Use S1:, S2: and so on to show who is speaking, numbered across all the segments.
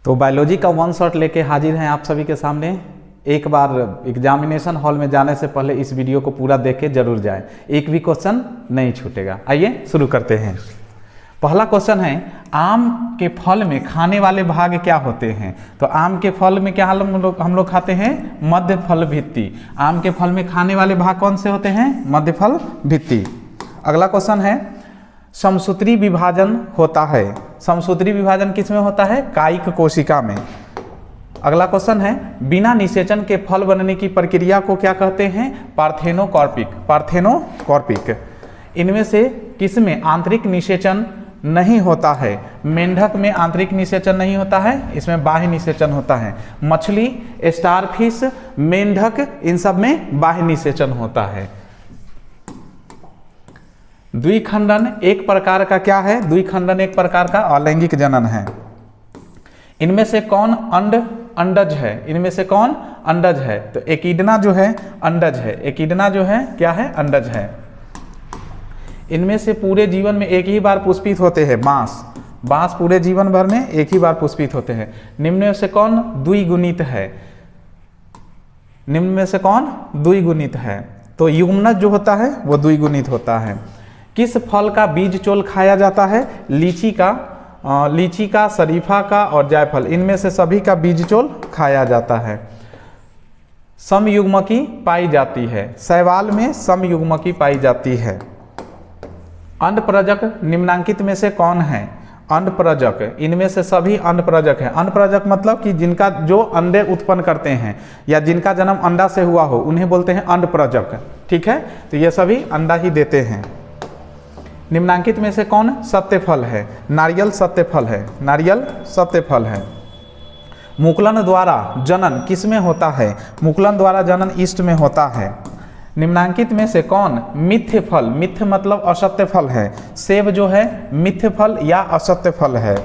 S1: तो बायोलॉजी का one shot लेके हाजिर हैं आप सभी के सामने। एक बार एग्जामिनेशन हॉल में जाने से पहले इस वीडियो को पूरा देख के जरूर जाएं, एक भी क्वेश्चन नहीं छूटेगा। आइए शुरू करते हैं। पहला क्वेश्चन है, आम के फल में खाने वाले भाग क्या होते हैं? तो आम के फल में क्या हम लोग खाते हैं? मध्य फल भित्ति। आम के फल में खाने वाले भाग कौन से होते हैं? मध्य फल भित्ति। अगला क्वेश्चन है, समसूत्री विभाजन होता है। समसूत्री विभाजन किस में होता है? कायिक कोशिका में। अगला क्वेश्चन है, बिना निषेचन के फल बनने की प्रक्रिया को क्या कहते हैं? पार्थेनोकॉर्पिक। पार्थेनोकॉर्पिक। इनमें से किस में आंतरिक निषेचन नहीं होता है? मेंढक में आंतरिक निषेचन नहीं होता है, इसमें बाह्य निषेचन होता है। मछली, स्टारफिश, मेंढक, इन सब में बाह्य निषेचन होता है। द्विखंडन एक प्रकार का क्या है? द्विखंडन एक प्रकार का अलैंगिक जनन है। इनमें से कौन अंडज है? इनमें से कौन अंडज है? तो एकिडना जो है अंडज है। एकिडना जो है क्या है? अंडज है। इनमें से पूरे जीवन में एक ही बार पुष्पित होते हैं। बांस पूरे जीवन भर में एक ही बार पुष्पित होते हैं। निम्न में से कौन द्विगुणित है? निम्न में से कौन द्विगुणित है? तो युग्मनज जो होता है वो द्विगुणित होता है। किस फल का बीज चोल खाया जाता है? लीची का, शरीफा का और जायफल, इनमें से सभी का बीज चोल खाया जाता है। समयुग्मकी पाई जाती है। शैवाल में समयुग्मकी पाई जाती है। अंडप्रजक निम्नांकित में से कौन है? अंडप्रजक, इनमें से सभी अंडप्रजक हैं। अंडप्रजक मतलब कि जिनका जो अंडे उत्पन्न करते हैं या जिनका जन्म अंडा से हुआ हो उन्हें बोलते हैं अंडप्रजक। ठीक है, तो ये सभी अंडा ही देते हैं। निम्नांकित में से कौन सत्यफल है? नारियल सत्यफल है। नारियल सत्यफल है। मुकुलन द्वारा जनन किस में होता है? मुकुलन द्वारा जनन ईस्ट में होता है। निम्नांकित में से कौन मिथ्य फल? मिथ्य मतलब असत्य फल है। सेब जो है मिथ्य फल या असत्य फल है।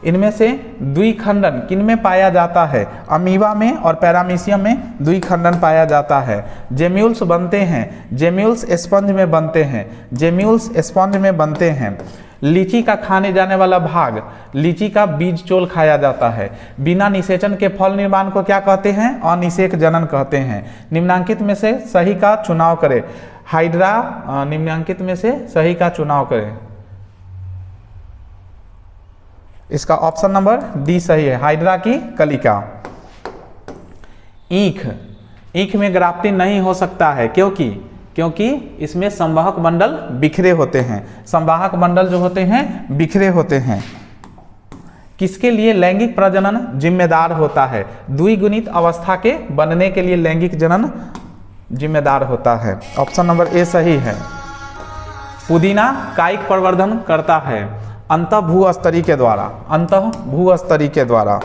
S1: इनमें से द्विखंडन किन में पाया जाता है? अमीबा में और पैरामीशियम में द्विखंडन पाया जाता है। जेम्यूल्स बनते हैं। जेम्यूल्स स्पंज में बनते हैं। जेम्यूल्स स्पंज में बनते हैं। लीची का खाने जाने वाला भाग, लीची का बीज चोल खाया जाता है। बिना निषेचन के फल निर्माण को क्या कहते हैं? अनिषेक जनन कहते हैं। निम्नांकित में से सही का चुनाव करें। हाइड्रा, निम्नांकित में से सही का चुनाव करें। इसका ऑप्शन नंबर डी सही है, हाइड्रा की कलिका। ईख में ग्राफ्टिंग नहीं हो सकता है, क्योंकि इसमें संवाहक मंडल बिखरे होते हैं। संवाहक मंडल जो होते हैं बिखरे होते हैं। किसके लिए लैंगिक प्रजनन जिम्मेदार होता है? द्विगुणित अवस्था के बनने के लिए लैंगिक जनन जिम्मेदार होता है। ऑप्शन नंबर ए सही है। पुदीना कायिक प्रवर्धन करता है अंतःभूस्तरी के द्वारा। अंतःभूस्तरी के द्वारा।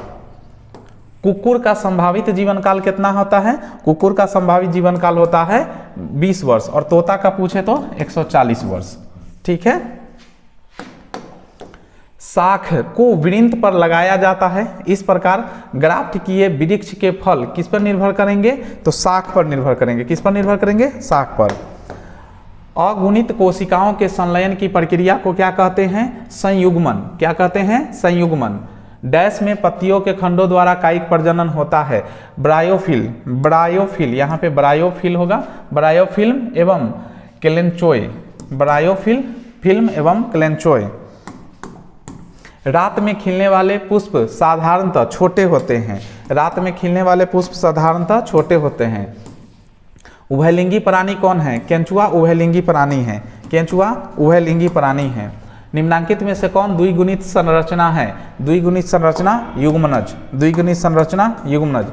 S1: कुकुर का संभावित जीवन काल कितना होता है? कुकुर का संभावित जीवन काल होता है 20 वर्ष और तोता का पूछे तो 140 वर्ष। ठीक है। शाख को वृंत पर लगाया जाता है। इस प्रकार ग्राफ्ट किए वृक्ष के फल किस पर निर्भर करेंगे? तो शाख पर निर्भर करेंगे। किस पर निर्भर करेंगे? शाख पर। अगुणित कोशिकाओं के संलयन की प्रक्रिया को क्या कहते हैं? संयुग्मन। क्या कहते हैं? संयुग्मन। डैश में पत्तियों के खंडों द्वारा कायिक प्रजनन होता है। ब्रायोफिल, यहाँ पे ब्रायोफिल होगा। ब्रायोफिल्म एवं क्लेंचोय। ब्रायोफिल्म एवं क्लेंचोय। रात में खिलने वाले पुष्प साधारणतः छोटे होते हैं। रात में खिलने वाले पुष्प साधारणतः छोटे होते हैं। उभयलिंगी प्राणी कौन है? केंचुआ उभयलिंगी प्राणी है। केंचुआ उभयलिंगी प्राणी है। निम्नांकित में से कौन द्विगुणित संरचना है? द्विगुणित संरचना युग्मनज। द्विगुणित संरचना युग्मनज।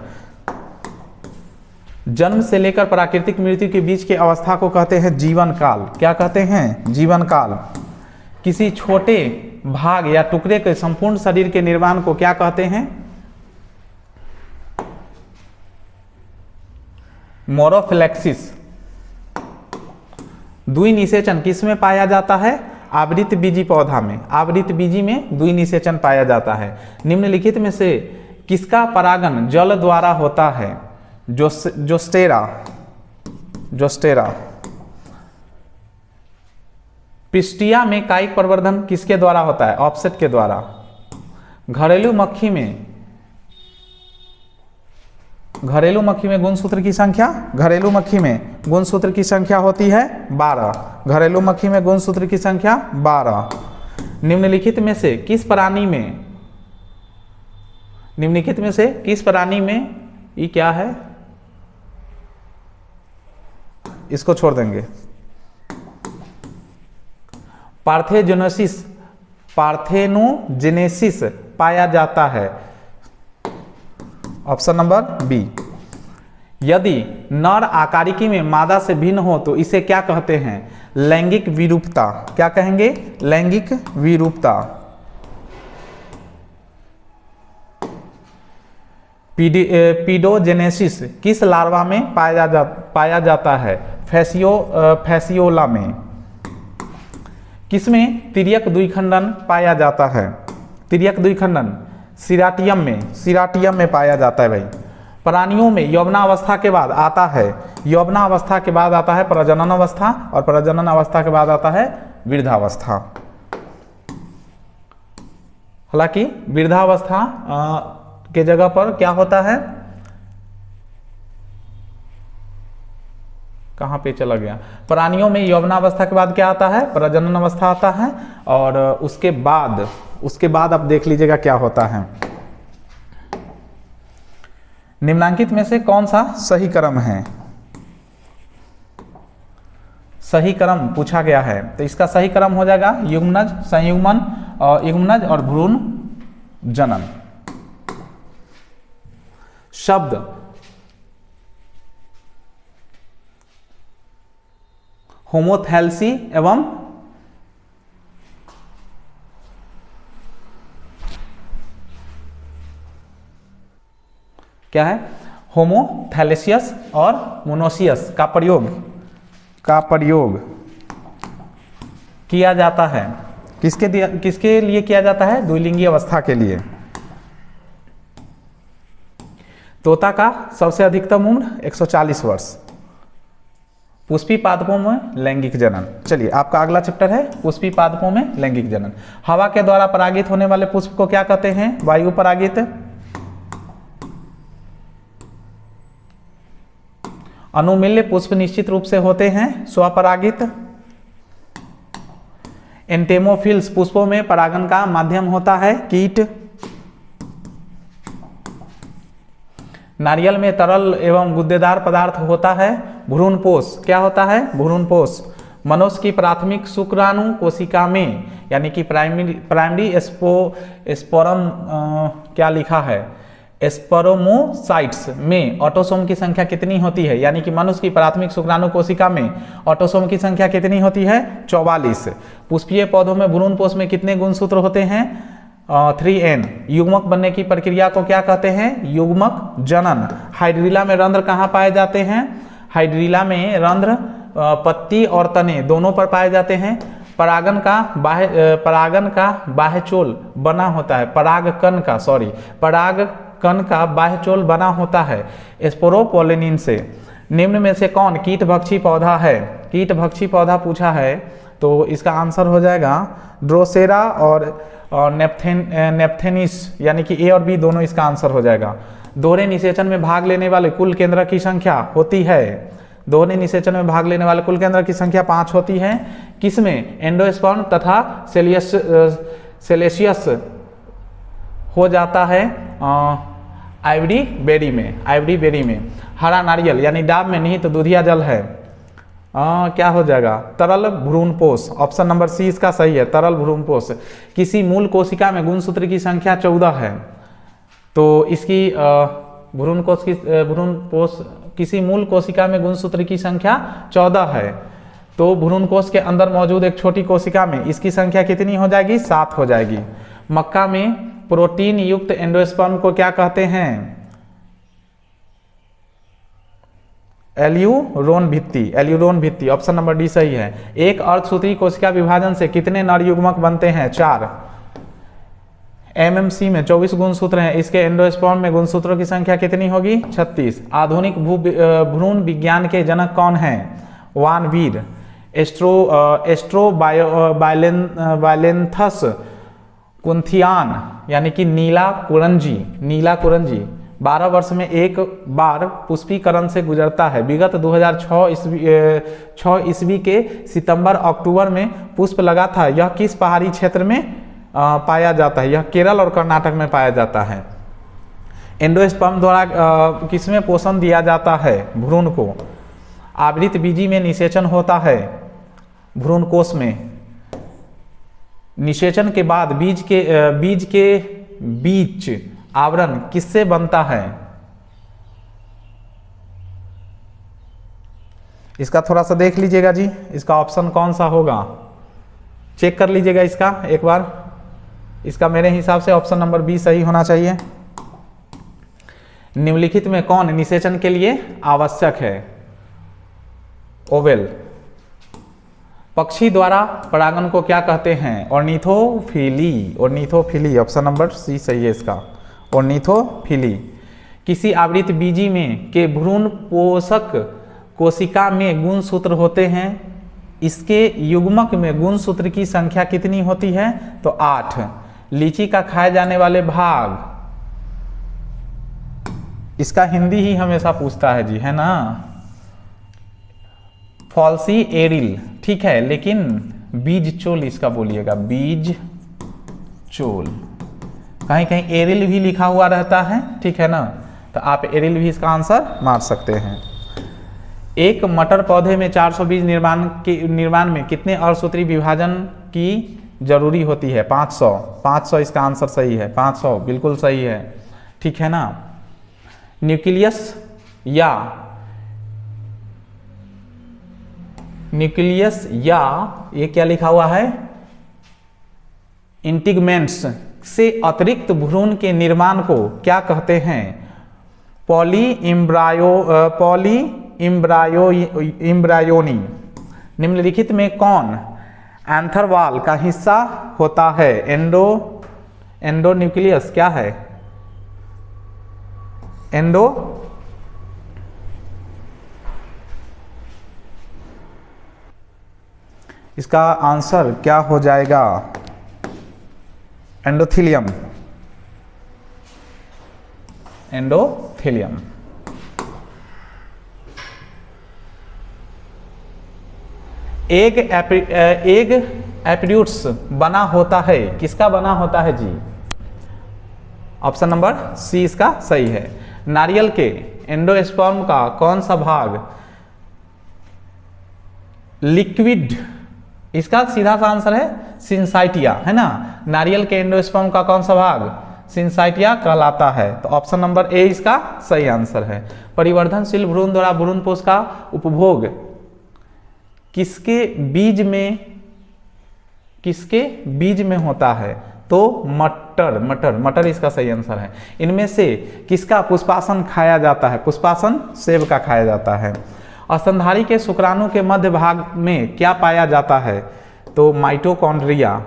S1: जन्म से लेकर प्राकृतिक मृत्यु के बीच की अवस्था को कहते हैं जीवन काल। क्या कहते हैं? जीवन काल। किसी छोटे भाग या टुकड़े के संपूर्ण शरीर के निर्माण को क्या कहते हैं? मोरोफ्लेक्सिस। द्विनिषेचन किस में पाया जाता है? आवृत बीजी पौधा में। आवृत बीजी में द्विनिषेचन पाया जाता है। निम्नलिखित में से किसका परागण जल द्वारा होता है? जोस्टेरा। पिस्टिया में कायिक प्रवर्धन किसके द्वारा होता है? ऑफसेट के द्वारा। घरेलू मक्खी में घरेलू मक्खी में गुणसूत्र की संख्या, घरेलू मक्खी में गुणसूत्र की संख्या होती है 12। घरेलू मक्खी में गुणसूत्र की संख्या 12। निम्नलिखित में से किस प्राणी में, निम्नलिखित में से किस प्राणी में, ये क्या है, इसको छोड़ देंगे, पार्थेनोजेनेसिस, पार्थेनोजेनेसिस पाया जाता है। Option number B. यदि नर आकारिकी में मादा से भिन्न हो तो इसे क्या कहते हैं, लैंगिक विरूपता। क्या कहेंगे, लैंगिक विरूपता। पीडोजेनेसिस किस लार्वा में पाया जाता है, फैसियोला में। किसमें तिर्यक द्विखंडन पाया जाता है, तिर्यक द्विखंडन सिराटियम में, सिराटियम में पाया जाता है भाई। प्राणियों में यौवनावस्था के बाद आता है, यौवनावस्था के बाद आता है प्रजनन अवस्था, और प्रजनन अवस्था के बाद आता है वृद्धावस्था। हालांकि वृद्धावस्था के जगह पर क्या होता है, कहाँ पे चला गया, प्राणियों में यौवनावस्था के बाद क्या आता है, प्रजनन अवस्था आता है, और उसके बाद आप देख लीजिएगा क्या होता है। निम्नांकित में से कौन सा सही क्रम है, सही क्रम पूछा गया है, तो इसका सही क्रम हो जाएगा युग्मनज, संयुग्मन, और युग्मनज और भ्रूण जनन। शब्द होमोथैलेसी एवं क्या है, होमोथैलेसियस और मोनोसियस का प्रयोग किया जाता है। किसके लिए किया जाता है, द्विलिंगी अवस्था के लिए। तोता का सबसे अधिकतम उम्र 140 वर्ष। पुष्पी पादपों में लैंगिक जनन। चलिए आपका अगला चैप्टर है पुष्पी पादपों में लैंगिक जनन। हवा के द्वारा परागित होने वाले पुष्प को क्या कहते हैं, वायु परागित। अनुमील्य पुष्प निश्चित रूप से होते हैं स्वपरागित। एंटेमोफिल्स पुष्पों में परागन का माध्यम होता है कीट। नारियल में तरल एवं गुद्देदार पदार्थ होता है भ्रूणपोष। क्या होता है, भ्रूणपोष। मनुष्य की प्राथमिक शुक्राणु कोशिका में यानी कि प्राइमरी स्पोरम क्या लिखा है, स्पर्मोसाइट्स में ऑटोसोम की संख्या कितनी होती है, यानी कि मनुष्य की प्राथमिक शुक्राणु कोशिका में ऑटोसोम की संख्या कितनी होती है, 44। पुष्पीय पौधों में भ्रूणपोष में कितने गुणसूत्र होते हैं, 3n। युग्मक बनने की प्रक्रिया को क्या कहते हैं, युग्मक जनन। हाइड्रिला में रंध्र कहाँ पाए जाते हैं, हाइड्रिला में रंध्र पत्ती और तने दोनों पर पाए जाते हैं। परागन का बाह्यचोल बना होता है, परागकण का बाह्यचोल बना होता है स्पोरोपोलिनिन से। निम्न में से कौन कीटभक्षी पौधा है, कीटभक्षी पौधा पूछा है तो इसका आंसर हो जाएगा ड्रोसेरा और नेप्थेनिस, यानी कि ए और बी दोनों इसका आंसर हो जाएगा। दोहरे निषेचन में भाग लेने वाले कुल केंद्र की संख्या होती है, दोहरे निषेचन में भाग लेने वाले कुल केंद्र की संख्या 5 होती है। किसमें, एंडोस्पर्म तथा सेलेशियस हो जाता है आइवरी बेरी में, आइवरी बेरी में। हरा नारियल यानी डाब में निहित तो दूधिया जल है, क्या हो जाएगा, तरल भ्रूणपोष। ऑप्शन नंबर सी इसका सही है, तरल भ्रूणपोष। किसी मूल कोशिका में गुणसूत्र की संख्या 14 है, तो इसकी भ्रूणपोष किसी मूल कोशिका में गुणसूत्र की संख्या 14 है, तो भ्रूणकोश के अंदर मौजूद एक छोटी कोशिका में इसकी संख्या कितनी हो जाएगी, 7 हो जाएगी। मक्का में प्रोटीन युक्त एंडोस्पर्म को क्या कहते हैं, एल्यूरोन भित्ति, एल्यूरोन भित्ति। ऑप्शन नंबर डी सही है। एक अर्धसूत्री कोशिका विभाजन से कितने नर युग्मक बनते हैं, 4। एमएमसी में 24 गुणसूत्र हैं, इसके एंडोस्पर्म में गुणसूत्रों की संख्या कितनी होगी, 36। आधुनिक भ्रूण विज्ञान के जनक कौन हैं, वान वीर। एस्ट्रोबायलेंथस कुंथियान यानी कि नीला कुरंजी 12 वर्ष में एक बार पुष्पीकरण से गुजरता है। विगत 2006 ईस्वी के सितंबर अक्टूबर में पुष्प लगा था। यह किस पहाड़ी क्षेत्र में पाया जाता है? यह केरल और कर्नाटक में पाया जाता है। एंडोस्पर्म द्वारा किसमें पोषण दिया जाता है? भ्रूण को। आवृत बीजी में निषेचन होता है भ्रूण कोश में। निषेचन के बाद बीज के बीच आवरण किससे बनता है? इसका थोड़ा सा देख लीजिएगा जी, इसका ऑप्शन कौन सा होगा, चेक कर लीजिएगा इसका एक बार। इसका मेरे हिसाब से ऑप्शन नंबर बी सही होना चाहिए। निम्नलिखित में कौन निषेचन के लिए आवश्यक है? ओवेल। पक्षी द्वारा परागन को क्या कहते हैं? Ornithophily. Ornithophily, option number C सही है इसका, ऑर्निथोफिली। किसी आवृत बीजी में के भ्रूण पोषक कोशिका में गुणसूत्र होते हैं। इसके युग्मक में गुणसूत्र की संख्या कितनी होती है? तो 8। लीची का खाए जाने वाले भाग, इसका हिंदी ही हमेशा पूछता है जी, है ना। फॉल्सी एरिल, ठीक है, लेकिन बीज चोल इसका बोलिएगा, बीज चोल। कहीं कहीं एरिल भी लिखा हुआ रहता है, ठीक है ना, तो आप एरिल भी इसका आंसर मार सकते हैं। एक मटर पौधे में 400 बीज निर्माण में कितने अर्धसूत्री विभाजन की जरूरी होती है? 500। 500 इसका आंसर सही है, 500 बिल्कुल सही है, ठीक है ना। न्यूक्लियस या ये क्या लिखा हुआ है? इंटीगमेंट्स से अतिरिक्त भ्रूण के निर्माण को क्या कहते हैं? पॉली इम्ब्रायोनी। निम्नलिखित में कौन एंथर का हिस्सा होता है? एंडो न्यूक्लियस क्या है? एंडो इसका आंसर क्या हो जाएगा? एंडोथेलियम। एंडोथेलियम। एग एपिड्यूट्स बना होता है, किसका बना होता है जी? ऑप्शन नंबर सी इसका सही है। नारियल के एंडोस्पर्म का कौन सा भाग लिक्विड, इसका सीधा सा आंसर है सिंसाइटिया, है ना। नारियल के एंडोस्पर्म का कौन सा भाग सिंसाइटिया कहलाता है, तो ऑप्शन नंबर ए इसका सही आंसर है। परिवर्धनशील भ्रूण द्वारा भ्रूणपोष का उपभोग किसके बीज में होता है? तो मटर इसका सही आंसर है। इनमें से किसका पुष्पासन खाया जाता है? पुष्पासन सेब का खाया जाता है। स्तनधारी के शुक्राणु के मध्य भाग में क्या पाया जाता है? तो माइटोकॉन्ड्रिया।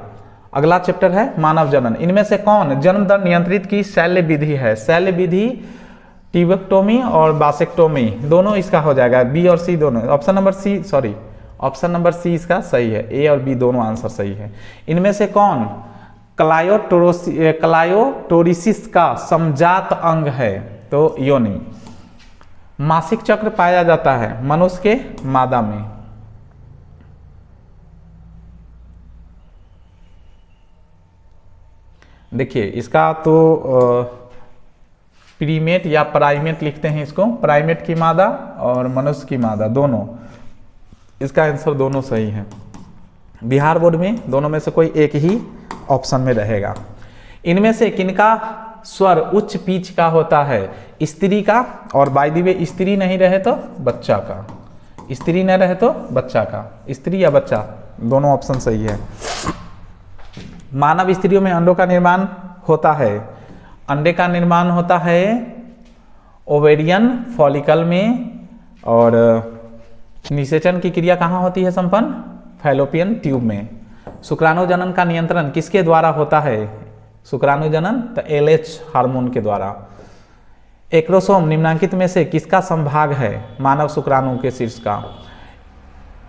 S1: अगला चैप्टर है मानव जनन। इनमें से कौन जन्म दर नियंत्रित की शल्य विधि है? शल्य विधि ट्यूबेक्टोमी और बासेक्टोमी, दोनों इसका हो जाएगा, बी और सी दोनों। ऑप्शन नंबर सी इसका सही है, ए और बी दोनों आंसर सही है। इनमें से कौन क्लायोटोरिसिस का समजात अंग है? तो योनि। मासिक चक्र पाया जाता है मनुष्य के मादा में। देखिए इसका तो प्रीमेट या प्राइमेट लिखते हैं इसको, प्राइमेट की मादा और मनुष्य की मादा दोनों, इसका आंसर दोनों सही है। बिहार बोर्ड में दोनों में से कोई एक ही ऑप्शन में रहेगा। इनमें से किनका स्वर उच्च पिच का होता है? स्त्री का, और बाय द वे स्त्री नहीं रहे तो बच्चा का, स्त्री न रहे तो बच्चा का, स्त्री या बच्चा दोनों ऑप्शन सही है। मानव स्त्रियों में अंडों का निर्माण होता है, अंडे का निर्माण होता है ओवेरियन फॉलिकल में, और निषेचन की क्रिया कहाँ होती है संपन्न? फैलोपियन ट्यूब में। शुक्राणु जनन का नियंत्रण किसके द्वारा होता है? शुक्राणु जनन तो LH हार्मोन के द्वारा। एक्रोसोम निम्नांकित में से किसका संभाग है? मानव शुक्राणु के शीर्ष का।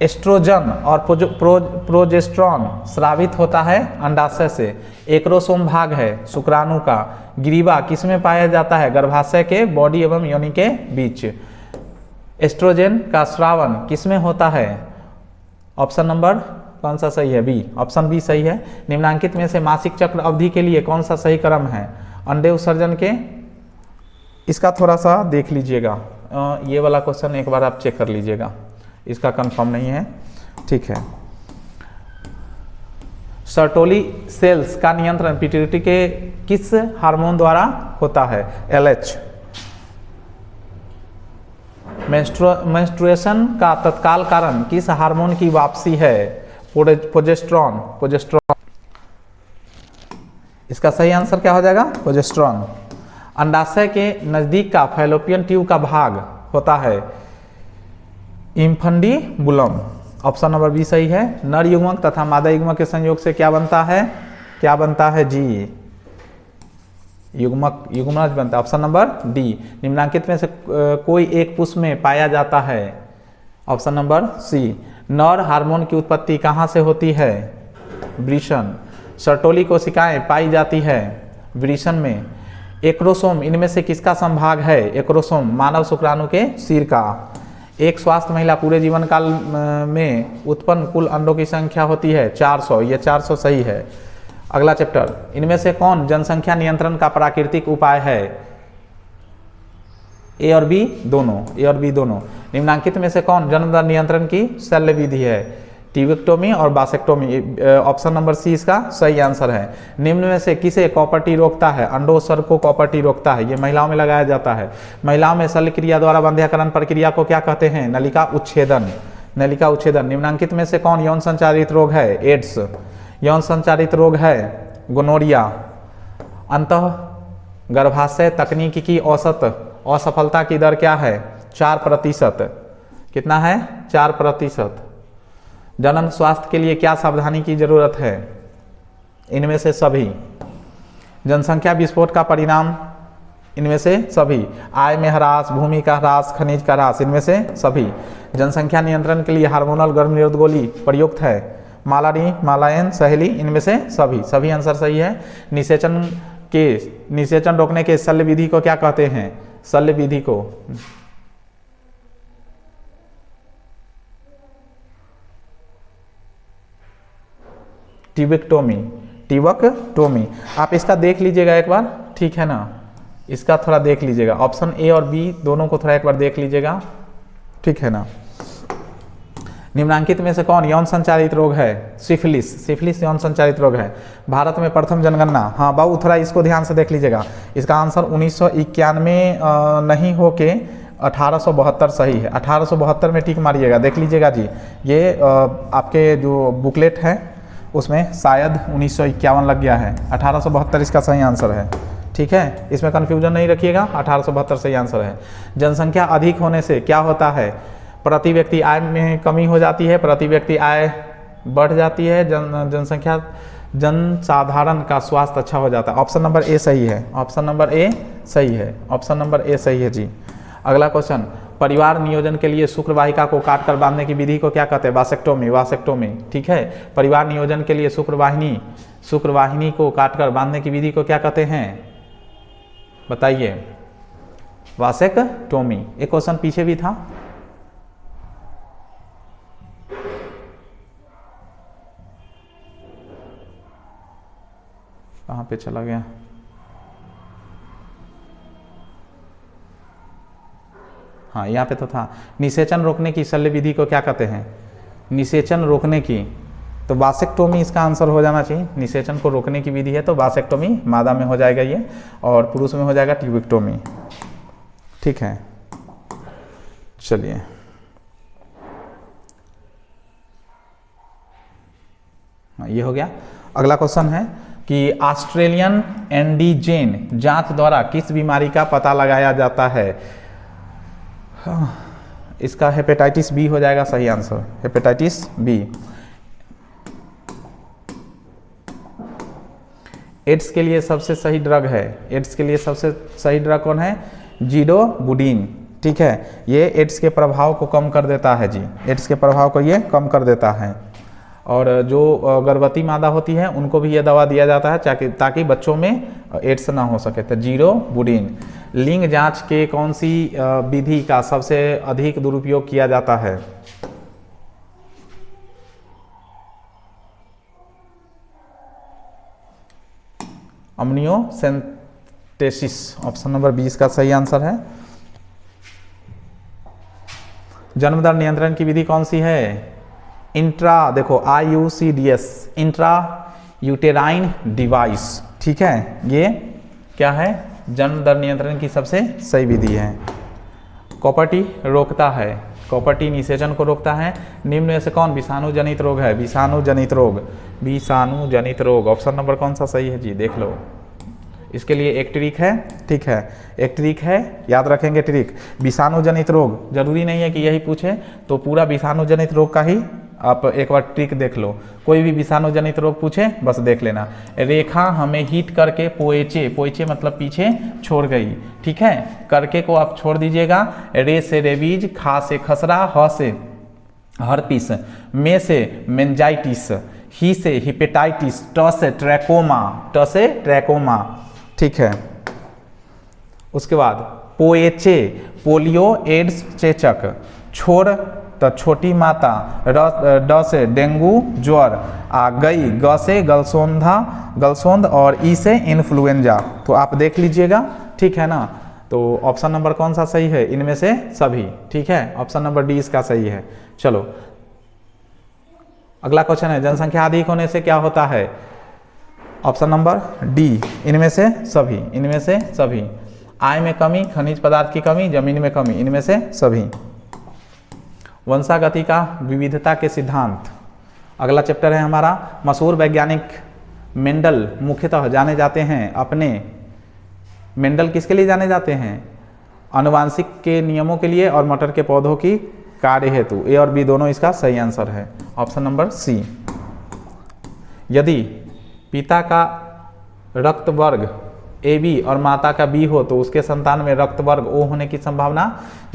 S1: एस्ट्रोजन और प्रोजेस्ट्रॉन स्रावित होता है अंडाशय से। एक्रोसोम भाग है शुक्राणु का। ग्रीवा किसमें पाया जाता है? गर्भाशय के बॉडी एवं योनि के बीच। एस्ट्रोजन का स्रावन किसमें होता है? ऑप्शन नंबर कौन सा सही है? बी, ऑप्शन बी सही है। निम्नांकित में से मासिक चक्र अवधि के लिए कौन सा सही क्रम है? अंडे उत्सर्जन के, इसका थोड़ा सा देख लीजिएगा, ये वाला क्वेश्चन एक बार आप चेक कर लीजिएगा, इसका कंफर्म नहीं है, ठीक है। सर्टोली सेल्स का नियंत्रण पिट्यूटरी के किस हार्मोन द्वारा होता है? LH। मेंस्ट्रुएशन का तत्काल कारण किस हार्मोन की वापसी है? प्रोजेस्ट्रॉन। इसका सही आंसर क्या हो जाएगा? प्रोजेस्ट्रॉन। अंडाशय के नजदीक का फैलोपियन ट्यूब का भाग होता है इम्फंडिबुलम। ऑप्शन नंबर बी सही है। नर युग्मक तथा मादा युग्मक के संयोग से क्या बनता है? क्या बनता है जी? युग्मज बनता है। Option number D. निम्नांकित में से कोई एक पुष्प में पाया जाता है? Option number C. नर हार्मोन की उत्पत्ति कहाँ से होती है? वृषण। सर्टोली कोशिकाएं पाई जाती है वृषण में। एक्रोसोम इनमें से किसका संभाग है? एक्रोसोम मानव शुक्राणु के सिर का। एक स्वास्थ्य महिला पूरे जीवन काल में उत्पन्न कुल अंडों की संख्या होती है 400। ये 400 सही है। अगला चैप्टर, इनमें से कौन जनसंख्या नियंत्रण का प्राकृतिक उपाय है? ए और बी दोनों, ए और बी दोनों। निम्नांकित में से कौन जन्म दर नियंत्रण की शल्य विधि है? ट्यूबेक्टोमी और बासेक्टोमी। ऑप्शन नंबर सी इसका सही आंसर है। निम्न में से किसे कॉपर्टी रोकता है? अंडोत्सर्ग को कॉपर्टी रोकता है। ये महिलाओं में लगाया जाता है। महिलाओं में शल्य क्रिया द्वारा बंध्याकरण प्रक्रिया को क्या कहते हैं? नलिका उच्छेदन। नलिका उच्छेदन। निम्नांकित में से कौन यौन संचारित रोग है? एड्स। यौन संचारित रोग है गोनोरिया। अंतः गर्भाशय तकनीक की औसत असफलता की दर क्या है? 4%। कितना है? 4%। जनन स्वास्थ्य के लिए क्या सावधानी की जरूरत है? इनमें से सभी। जनसंख्या विस्फोट का परिणाम? इनमें से सभी। आय में ह्रास, भूमि का ह्रास, खनिज का ह्रास, इनमें से सभी। जनसंख्या नियंत्रण के लिए हार्मोनल गर्भनिरोधक गोली प्रयुक्त है? मालारी, मालायन, सहेली, इनमें से सभी। सभी आंसर सही है। निषेचन रोकने के शल्य विधि को क्या कहते हैं? शल्य विधि को ट्यूबेक्टोमी। आप इसका देख लीजिएगा एक बार, ठीक है ना? इसका थोड़ा देख लीजिएगा। ऑप्शन ए और बी दोनों को थोड़ा एक बार देख लीजिएगा, ठीक है ना? निम्नांकित में से कौन यौन संचारित रोग है? सिफिलिस। सिफिलिस यौन संचारित रोग है। भारत में प्रथम जनगणना, हाँ बाबू थोड़ा इसको ध्यान से देख लीजिएगा। इसका आंसर 1991 नहीं हो के 1872 सही है। 1872 में टिक मारिएगा, देख लीजिएगा जी। ये आपके जो बुकलेट है उसमें शायद 1951 लग गया है। 1872 इसका सही आंसर है, ठीक है? इसमें कन्फ्यूजन नहीं रखिएगा, 1872 सही आंसर है। जनसंख्या अधिक होने से क्या होता है? प्रति व्यक्ति आय में कमी हो जाती है, प्रति व्यक्ति आय बढ़ जाती है, जनसाधारण का स्वास्थ्य अच्छा हो जाता है। ऑप्शन नंबर ए सही है। ऑप्शन नंबर ए सही है। ऑप्शन नंबर ए सही है जी। अगला क्वेश्चन, परिवार नियोजन के लिए शुक्र वाहिका को काटकर बांधने की विधि को क्या कहते हैं? वासेक्टोमी। वासेक्टोमी, ठीक है। परिवार नियोजन के लिए शुक्रवाहिनी को काटकर बांधने की विधि को क्या कहते हैं? बताइए। वासेक्टोमी। एक क्वेश्चन पीछे भी था, कहाँ पे चला गया? हाँ यहाँ पे तो था। निषेचन रोकने की शल्य विधि को क्या कहते हैं? निषेचन रोकने की, तो वासेक्टोमी इसका आंसर हो जाना चाहिए। निषेचन को रोकने की विधि है तो वासेक्टोमी मादा में हो जाएगा ये, और पुरुष में हो जाएगा ट्यूबेक्टोमी, ठीक है। चलिए ये हो गया। अगला क्वेश्चन है कि ऑस्ट्रेलियन एंडीजेन जांच द्वारा किस बीमारी का पता लगाया जाता है? इसका हेपेटाइटिस बी हो जाएगा सही आंसर। Hepatitis B. एड्स के लिए सबसे सही ड्रग है? एड्स के लिए सबसे सही ड्रग कौन है? जीडोबुडीन, ठीक है, ये एड्स के प्रभाव को कम कर देता है जी, एड्स के प्रभाव को ये कम कर देता है। और जो गर्भवती मादा होती है उनको भी ये दवा दिया जाता है ताकि बच्चों में एड्स ना हो सके। तो जीरो बुडीन। लिंग जांच के कौन सी विधि का सबसे अधिक दुरुपयोग किया जाता है? अम्नियोसेंटेसिस, ऑप्शन नंबर 20 का सही आंसर है। जन्मदर नियंत्रण की विधि कौन सी है? इंट्रा, देखो IUCDS, इंट्रा यूटेराइन डिवाइस, ठीक है, ये क्या है? जन्म दर नियंत्रण की सबसे सही विधि है। कॉपर्टी रोकता है, कॉपर्टी निषेचन को रोकता है। निम्न में से कौन विषाणु जनित रोग है? विषाणु जनित रोग, विषाणु जनित रोग, ऑप्शन नंबर कौन सा सही है जी, देख लो। इसके लिए एक ट्रिक है, ठीक है, एक ट्रिक है, याद रखेंगे ट्रिक। विषाणु जनित रोग, जरूरी नहीं है कि यही पूछे, तो पूरा विषाणु जनित रोग का ही आप एक बार ट्रिक देख लो। कोई भी विषाणु जनित रोग पूछे बस देख लेना। रेखा हमें हिट करके पोएचे, पोएचे मतलब पीछे छोड़ गई, ठीक है, करके को आप छोड़ दीजिएगा। रे से रेबीज, खा से खसरा, ह से हर्पिस, मे से मेंजाइटिस, ही से हिपेटाइटिस, ट से ट्रैकोमा, ट से ट्रैकोमा, ठीक है। उसके बाद पोएचे, पोलियो, एड्स, चेचक, छोड़ तो छोटी माता, ड से डेंगू ज्वर, आ गई, ग से गलसोंधा, गलसोंद, और ई से इन्फ्लुएंजा। तो आप देख लीजिएगा, ठीक है ना। तो ऑप्शन नंबर कौन सा सही है इनमें से सभी, ठीक है, ऑप्शन नंबर डी इसका सही है। चलो अगला क्वेश्चन है, जनसंख्या अधिक होने से क्या होता है? ऑप्शन नंबर डी, इनमें से सभी, इनमें से सभी। आय में कमी, खनिज पदार्थ की कमी, जमीन में कमी, इनमें से सभी। वंशागति का विविधता के सिद्धांत, अगला चैप्टर है हमारा। मशहूर वैज्ञानिक मेंडल मुख्यतः जाने जाते हैं अपने, मेंडल किसके लिए जाने जाते हैं? आनुवांशिक के नियमों के लिए और मटर के पौधों की कार्य हेतु। ए और बी दोनों इसका सही आंसर है, ऑप्शन नंबर सी। यदि पिता का रक्त वर्ग AB और माता का B हो तो उसके संतान में रक्त वर्ग O होने की संभावना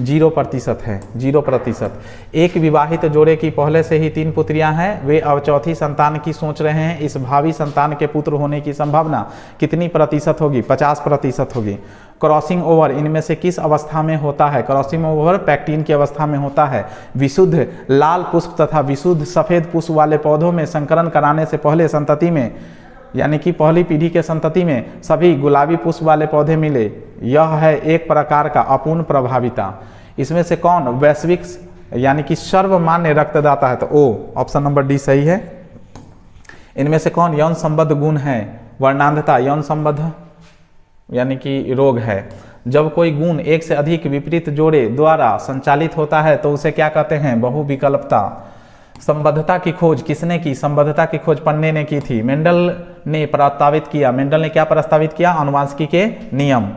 S1: 0% है, 0%। एक विवाहित जोड़े की पहले से ही 3 पुत्रियां हैं, वे अब चौथी संतान की सोच रहे हैं, इस भावी संतान के पुत्र होने की संभावना कितनी प्रतिशत होगी? 50% होगी। क्रॉसिंग ओवर इनमें से किस अवस्था में होता है? क्रॉसिंग ओवर पैक्टीन की अवस्था में होता है। विशुद्ध लाल पुष्प तथा विशुद्ध सफेद पुष्प वाले पौधों में संकरण कराने से पहले संतति में, यानी कि पहली पीढ़ी के संतति में सभी गुलाबी पुष्प वाले पौधे मिले, यह है एक प्रकार का अपूर्ण प्रभाविता। इसमें से कौन वैश्विक यानी कि सर्वमान्य रक्तदाता है? तो ओ, ऑप्शन नंबर डी सही है। इनमें से कौन यौन संबद्ध गुण है? वर्णांधता यौन संबद्ध यानी कि रोग है। जब कोई गुण एक से अधिक विपरीत जोड़े द्वारा संचालित होता है तो उसे क्या कहते हैं? बहुविकल्पता। संबद्धता की खोज किसने की? संबद्धता की खोज पन्ने ने की थी। मेंडल ने प्रस्तावित किया, मेंडल ने क्या प्रस्तावित किया? आनुवांशिकी के नियम।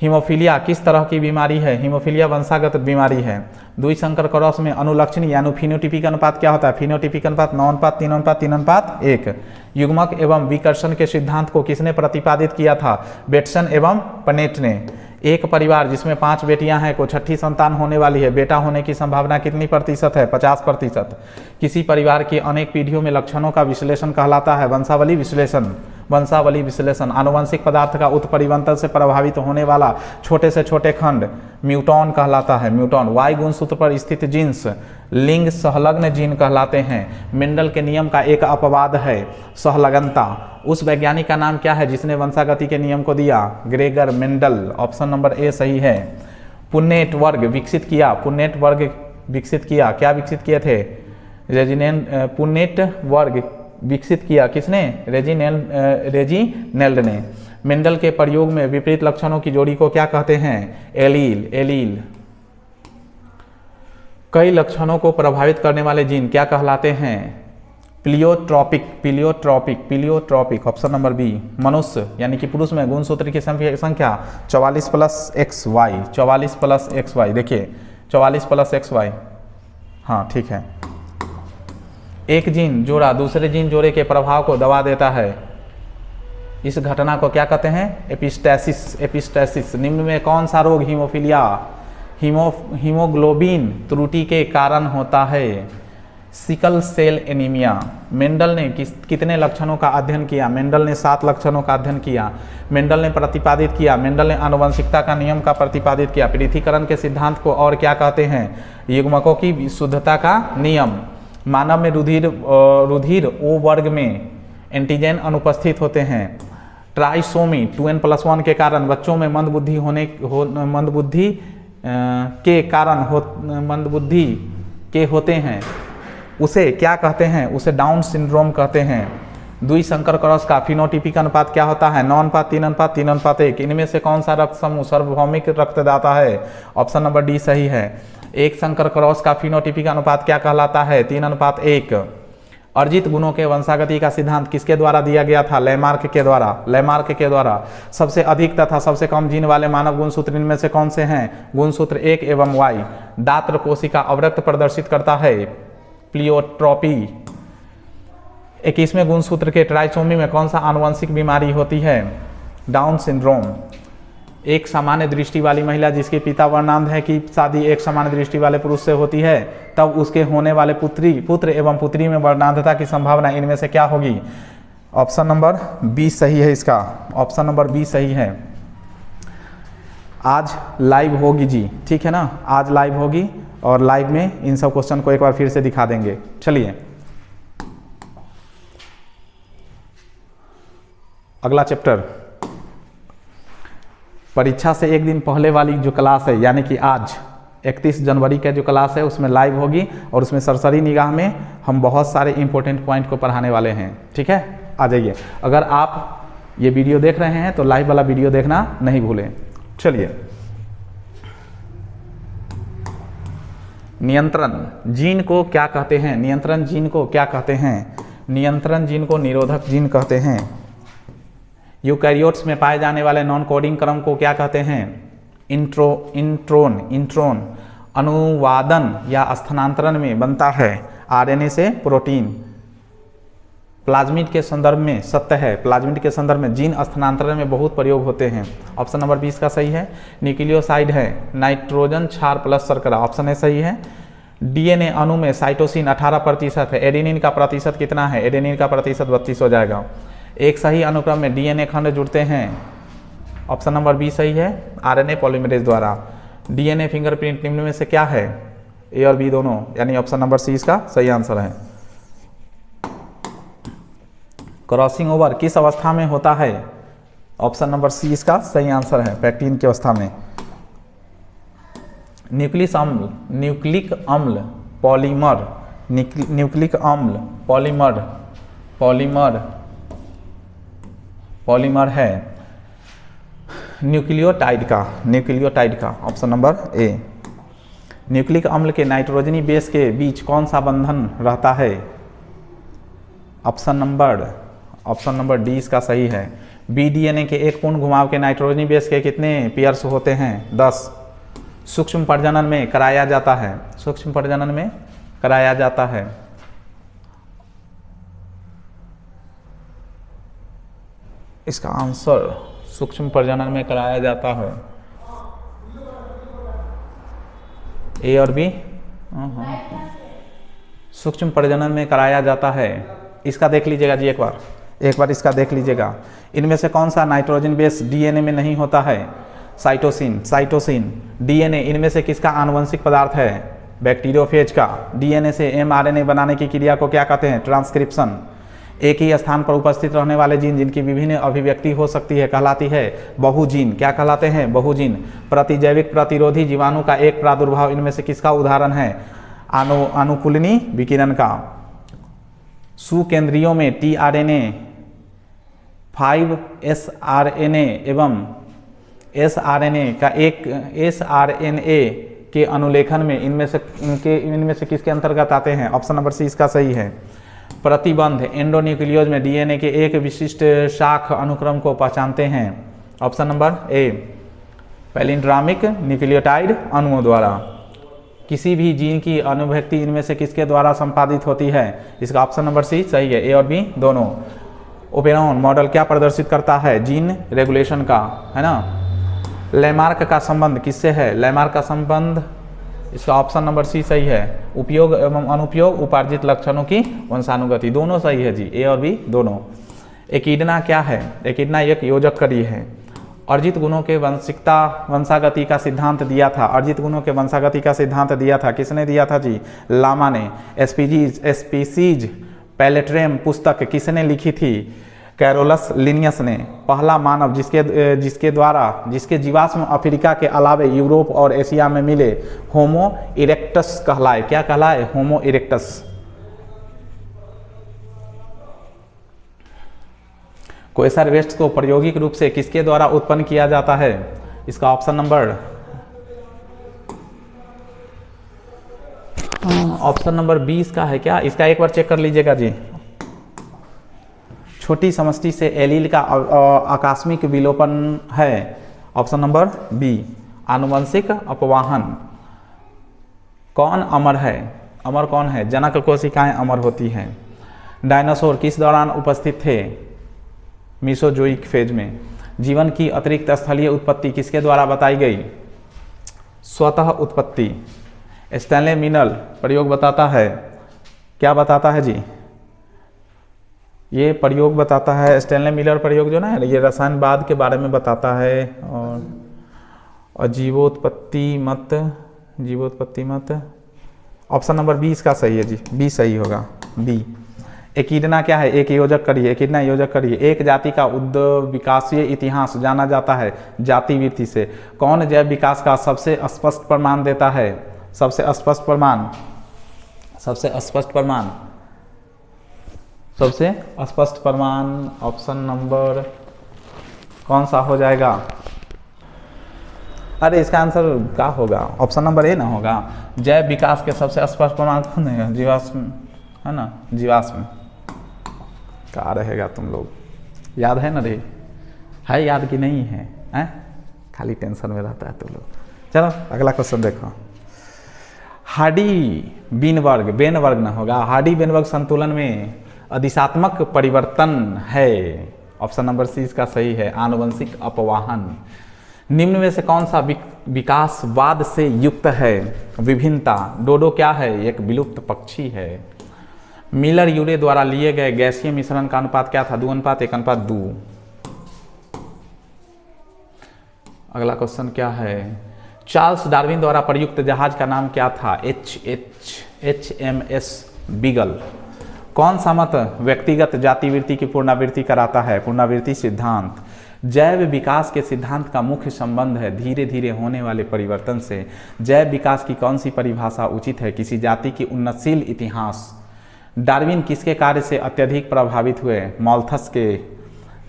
S1: हीमोफीलिया किस तरह की बीमारी है? हीमोफीलिया वंशागत बीमारी है। द्विसंकर क्रॉस में अनुलक्षणी यानी फिनोटिपिक अनुपात क्या होता है? फिनोटिपिक अनुपात 9:3:3:1। युग्मक एवं विकर्षण के सिद्धांत को किसने प्रतिपादित किया था? बेटसन एवं पनेट ने। एक परिवार जिसमें 5 बेटियां हैं को छठी संतान होने वाली है, बेटा होने की संभावना कितनी प्रतिशत है? 50%। किसी परिवार की अनेक पीढ़ियों में लक्षणों का विश्लेषण कहलाता है वंशावली विश्लेषण। वंशावली विश्लेषण आनुवंशिक पदार्थ का उत्परिवर्तन से प्रभावित होने वाला छोटे से छोटे खंड म्यूटॉन कहलाता है। म्यूटॉन वाई गुणसूत्र पर स्थित जीन्स लिंग सहलग्न जीन कहलाते हैं। मेंडल के नियम का एक अपवाद है सहलग्नता। उस वैज्ञानिक का नाम क्या है जिसने वंशागति के नियम को दिया? Gregor Mendel. Option number A सही है। पुन्नेट वर्ग विकसित किया, पुन्नेट वर्ग विकसित किया, क्या विकसित किए थे? पुन्नेट वर्ग विकसित किया किसने? रेजिनेल्ड ने। मेंडल के प्रयोग में विपरीत लक्षणों की जोड़ी को क्या कहते हैं? एलील। एलील। कई लक्षणों को प्रभावित करने वाले जीन क्या कहलाते हैं? Pleiotropic. Pleiotropic. Pleiotropic. Option number B. मनुष्य यानी कि पुरुष में गुणसूत्र की संख्या 44+XY। 44+XY। देखिए 44+XY, हाँ ठीक है। एक जीन जोड़ा दूसरे जीन जोड़े के प्रभाव को दबा देता है, इस घटना को क्या कहते हैं? एपिस्टेसिस। एपिस्टेसिस। निम्न में कौन सा रोग हीमोफीलिया हीमोग्लोबिन त्रुटि के कारण होता है। Sickle cell anaemia. मेंडल ने कितने लक्षणों का अध्ययन किया? मेंडल ने 7 लक्षणों का अध्ययन किया। मेंडल ने प्रतिपादित किया, मेंडल ने आनुवंशिकता का नियम का प्रतिपादित किया। पृथक्करण के सिद्धांत को और क्या कहते हैं? युग्मकों की शुद्धता का नियम। मानव में रुधिर O वर्ग में एंटीजन अनुपस्थित होते हैं। ट्राइसोमी 2n+1 के कारण बच्चों में मंदबुद्धि के होते हैं, उसे क्या कहते हैं? उसे डाउन सिंड्रोम कहते हैं। द्विसंकर क्रॉस का फिनोटिपिक अनुपात क्या होता है? 9:3:3:1। इनमें से कौन सा रक्त समूह सार्वभौमिक रक्तदाता है? ऑप्शन नंबर डी सही है। एक संकर क्रॉस का फिनोटिपिक अनुपात क्या कहलाता है? 3:1। अर्जित गुणों के वंशागति का सिद्धांत किसके द्वारा दिया गया था? लैमार्क के द्वारा। सबसे अधिक तथा सबसे कम जीन वाले मानव गुणसूत्र इनमें से कौन से हैं? गुणसूत्र 1 एवं Y। दात्र कोशिका अवरक्त प्रदर्शित करता है, प्लियोट्रोपी। 21वें गुणसूत्र के ट्राइसोमी में कौन सा आनुवंशिक बीमारी होती है? Down syndrome. एक सामान्य दृष्टि वाली महिला जिसके पिता वर्णांध है की शादी एक सामान्य दृष्टि वाले पुरुष से होती है, तब उसके होने वाले पुत्र एवं पुत्री में वर्णांधता की संभावना इनमें से क्या होगी? ऑप्शन नंबर बी सही है इसका। ऑप्शन नंबर बी सही है। आज लाइव होगी जी, ठीक है ना, आज लाइव होगी और लाइव में इन सब क्वेश्चन को एक बार फिर से दिखा देंगे। चलिए अगला चैप्टर, परीक्षा से एक दिन पहले वाली जो क्लास है, यानी कि आज 31 जनवरी का जो क्लास है उसमें लाइव होगी और उसमें सरसरी निगाह में हम बहुत सारे इंपॉर्टेंट पॉइंट को पढ़ाने वाले हैं, ठीक है। आ जाइए, अगर आप ये वीडियो देख रहे हैं तो लाइव वाला वीडियो देखना नहीं भूलें। चलिए, नियंत्रण जीन को क्या कहते हैं? नियंत्रण जीन को क्या कहते हैं? नियंत्रण जीन को निरोधक जीन कहते हैं। यूकैरियोट्स में पाए जाने वाले नॉन कोडिंग क्रम को क्या कहते हैं? इंट्रोन। अनुवादन या स्थानांतरण में बनता है आरएनए से प्रोटीन। प्लाज्मिड के संदर्भ में सत्य है, प्लाज्मिड के संदर्भ में जीन स्थानांतरण में बहुत प्रयोग होते हैं। ऑप्शन नंबर 20 का सही है। न्यूक्लियोसाइड है नाइट्रोजन क्षार प्लस शर्करा, ऑप्शन ए सही है। डीएनए अणु में साइटोसिन 18% है, एडेनिन का प्रतिशत कितना है? एडेनिन का प्रतिशत 32 हो जाएगा। एक सही अनुक्रम में डीएनए खंड जुड़ते हैं, ऑप्शन नंबर बी सही है, आरएनए पॉलीमरेज द्वारा। डीएनए फिंगरप्रिंट निम्न में से क्या है? ए और बी दोनों, यानी ऑप्शन नंबर सी इसका सही आंसर है। क्रॉसिंग ओवर किस अवस्था में होता है? ऑप्शन नंबर सी इसका सही आंसर है, पैक्टिन की अवस्था में। न्यूक्लिक अम्ल पॉलीमर, न्यूक्लिक अम्ल पॉलीमर है न्यूक्लियोटाइड का, ऑप्शन नंबर ए। न्यूक्लिक अम्ल के नाइट्रोजनी बेस के बीच कौन सा बंधन रहता है? ऑप्शन नंबर डी इसका सही है। बीडीएनए के एक पूर्ण घुमाव के नाइट्रोजनी बेस के कितने पेयर्स होते हैं? 10। सूक्ष्म प्रजनन में कराया जाता है। इसका आंसर सूक्ष्म प्रजनन में कराया जाता है, ए और बी। सूक्ष्म प्रजनन में कराया जाता है। इसका देख लीजिएगा जी, एक बार इसका देख लीजिएगा। इनमें से कौन सा नाइट्रोजन बेस डीएनए में नहीं होता है? साइटोसिन। डीएनए इनमें से किसका आनुवंशिक पदार्थ है? बैक्टीरियोफेज का। डीएनए से एमआरएनए बनाने की क्रिया को क्या कहते हैं? ट्रांसक्रिप्शन। एक ही स्थान पर उपस्थित रहने वाले जीन जिनकी विभिन्न अभिव्यक्ति हो सकती है कहलाती है बहुजीन। क्या कहलाते हैं? बहुजीन। प्रतिजैविक प्रतिरोधी जीवाणु का एक प्रादुर्भाव इनमें से किसका उदाहरण है? अनुकूलनी विकिरण का। सुकेंद्रियों में टीआरएनए 5sRNA एवं sRNA का एक sRNA के अनुलेखन में इनमें से किसके अंतर्गत आते हैं? ऑप्शन नंबर सी इसका सही है। प्रतिबंध एंडोन्यूक्लियोज में डीएनए के एक विशिष्ट शाख अनुक्रम को पहचानते हैं, ऑप्शन नंबर ए। पैलिंड्रामिक न्यूक्लियोटाइड अणुओं द्वारा। किसी भी जीन की अनुभक्ति इनमें से किसके द्वारा संपादित होती है? इसका ऑप्शन नंबर सी सही है, ए और बी दोनों। ओपेरॉन मॉडल क्या प्रदर्शित करता है? जीन रेगुलेशन का, है ना। लैमार्क का संबंध किससे है? लैमार्क का संबंध, इसका ऑप्शन नंबर सी सही है। उपयोग एवं अनुपयोग, उपार्जित लक्षणों की वंशानुगति, दोनों सही है जी, ए और बी दोनों। एकिडना क्या है? एकिडना एक योजक कड़ी है। अर्जित गुणों के वंशागति का सिद्धांत दिया था। अर्जित गुणों के वंशागति का सिद्धांत दिया था, किसने दिया था जी? लामा ने। स्पीसीज पैलेट्रेम पुस्तक किसने लिखी थी? कैरोलस लिनियस ने। पहला मानव जिसके जीवाश्म अफ्रीका के अलावे यूरोप और एशिया में मिले, होमो इरेक्टस कहलाए। क्या कहलाए? होमो इरेक्टस। क्वेसर वेस्ट को प्रायोगिक रूप से किसके द्वारा उत्पन्न किया जाता है? इसका ऑप्शन नंबर 20 का है क्या? इसका एक बार चेक कर लीजिएगा जी। छोटी समष्टि से एलील का आकस्मिक विलोपन है। ऑप्शन नंबर बी, आनुवंशिक अपवाहन। कौन अमर है? अमर कौन है? जनक कोशिकाएं अमर होती हैं। डायनासोर किस दौरान उपस्थित थे? मीसोजोइक फेज में। जीवन की अतिरिक्त स्थलीय उत्पत्ति किसके द्वारा बताई गई? स्वतः उत्पत्ति। स्टैनले मिनल प्रयोग बताता है, क्या बताता है जी? ये प्रयोग बताता है, स्टैनले मिलर प्रयोग जो ना, ये रसायनवाद के बारे में बताता है। और जीवोत्पत्ति मत ऑप्शन नंबर 20 का सही है जी, बी सही होगा, बी। एकिडना क्या है? एक योजक कड़ी। एकिडना योजक कड़ी। एक जाति का विकासीय इतिहास जाना जाता है जाति वृत्ति से। कौन जैव विकास का सबसे स्पष्ट प्रमाण देता है? सबसे स्पष्ट प्रमाण ऑप्शन नंबर कौन सा हो जाएगा? अरे इसका आंसर क्या होगा? ऑप्शन नंबर ए ना होगा। जैव विकास के सबसे स्पष्ट प्रमाण कौन है? जीवाश्म है ना, जीवाश्म। क्या रहेगा तुम लोग? याद है ना रे? है याद कि नहीं है? खाली टेंशन में रहता है तुम लोग। चलो अगला क्वेश्चन देखो। हार्डी-वेनबर्ग ना होगा। हार्डी-वेनबर्ग संतुलन में अधिशात्मक परिवर्तन है। ऑप्शन नंबर सी इसका सही है, आनुवंशिक अपवाहन। निम्न में से कौन सा विकासवाद से युक्त है? विभिन्नता। डोडो क्या है? एक विलुप्त पक्षी है। मिलर यूरे द्वारा लिए गए गैसीय मिश्रण का अनुपात क्या था? 2:1:2। अगला क्वेश्चन क्या है? चार्ल्स डार्विन द्वारा प्रयुक्त जहाज का नाम क्या था? HMS beagle. कौन सा मत व्यक्तिगत जातिवृत्ति की पुनरावृत्ति कराता है? पुनरावृत्ति सिद्धांत। जैव विकास के सिद्धांत का मुख्य संबंध है धीरे धीरे होने वाले परिवर्तन से। जैव विकास की कौन सी परिभाषा उचित है? किसी जाति की उन्नतशील इतिहास। डार्विन किसके कार्य से अत्यधिक प्रभावित हुए? मॉल्थस के।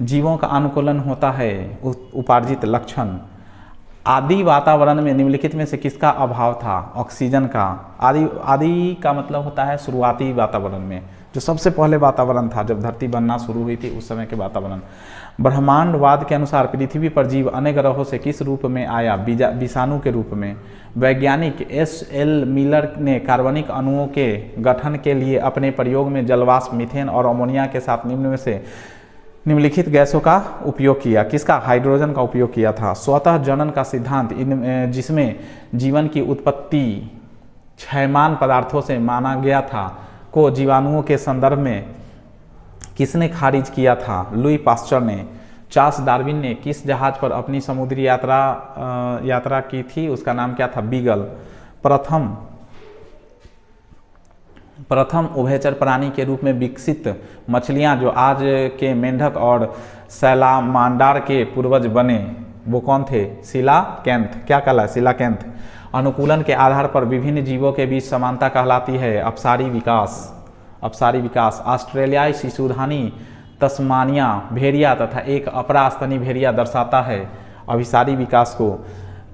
S1: जीवों का अनुकूलन होता है उपार्जित लक्षण। आदि वातावरण में निम्नलिखित में से किसका अभाव था? ऑक्सीजन का। आदि का मतलब होता है शुरुआती वातावरण में, जो सबसे पहले वातावरण था जब धरती बनना शुरू हुई थी उस समय के वातावरण। ब्रह्मांडवाद के अनुसार पृथ्वी पर जीव अन्य ग्रहों से किस रूप में आया? विषाणु के रूप में। वैज्ञानिक SL मिलर ने कार्बनिक अणुओं के गठन के लिए अपने प्रयोग में जलवाष्प, मीथेन और अमोनिया के साथ निम्न में से निम्नलिखित गैसों का उपयोग किया। किसका? हाइड्रोजन का उपयोग किया था। स्वतः जनन का सिद्धांत जिसमें जीवन की उत्पत्ति क्षयमान पदार्थों से माना गया था को जीवाणुओं के संदर्भ में किसने खारिज किया था? लुई पास्चर ने। चार्ल्स डार्विन ने किस जहाज पर अपनी समुद्री यात्रा की थी? उसका नाम क्या था? बीगल। प्रथम उभयचर प्राणी के रूप में विकसित मछलियां जो आज के मेंढक और सैलामांडार के पूर्वज बने, वो कौन थे? सीलाकेंथ। क्या कहला? सीलाकेंथ। अनुकूलन के आधार पर विभिन्न जीवों के बीच समानता कहलाती है अपसारी विकास। ऑस्ट्रेलियाई शिशुधानी तस्मानिया भेड़िया तथा एक अपरा स्तनी भेड़िया दर्शाता है अभिसारी विकास को।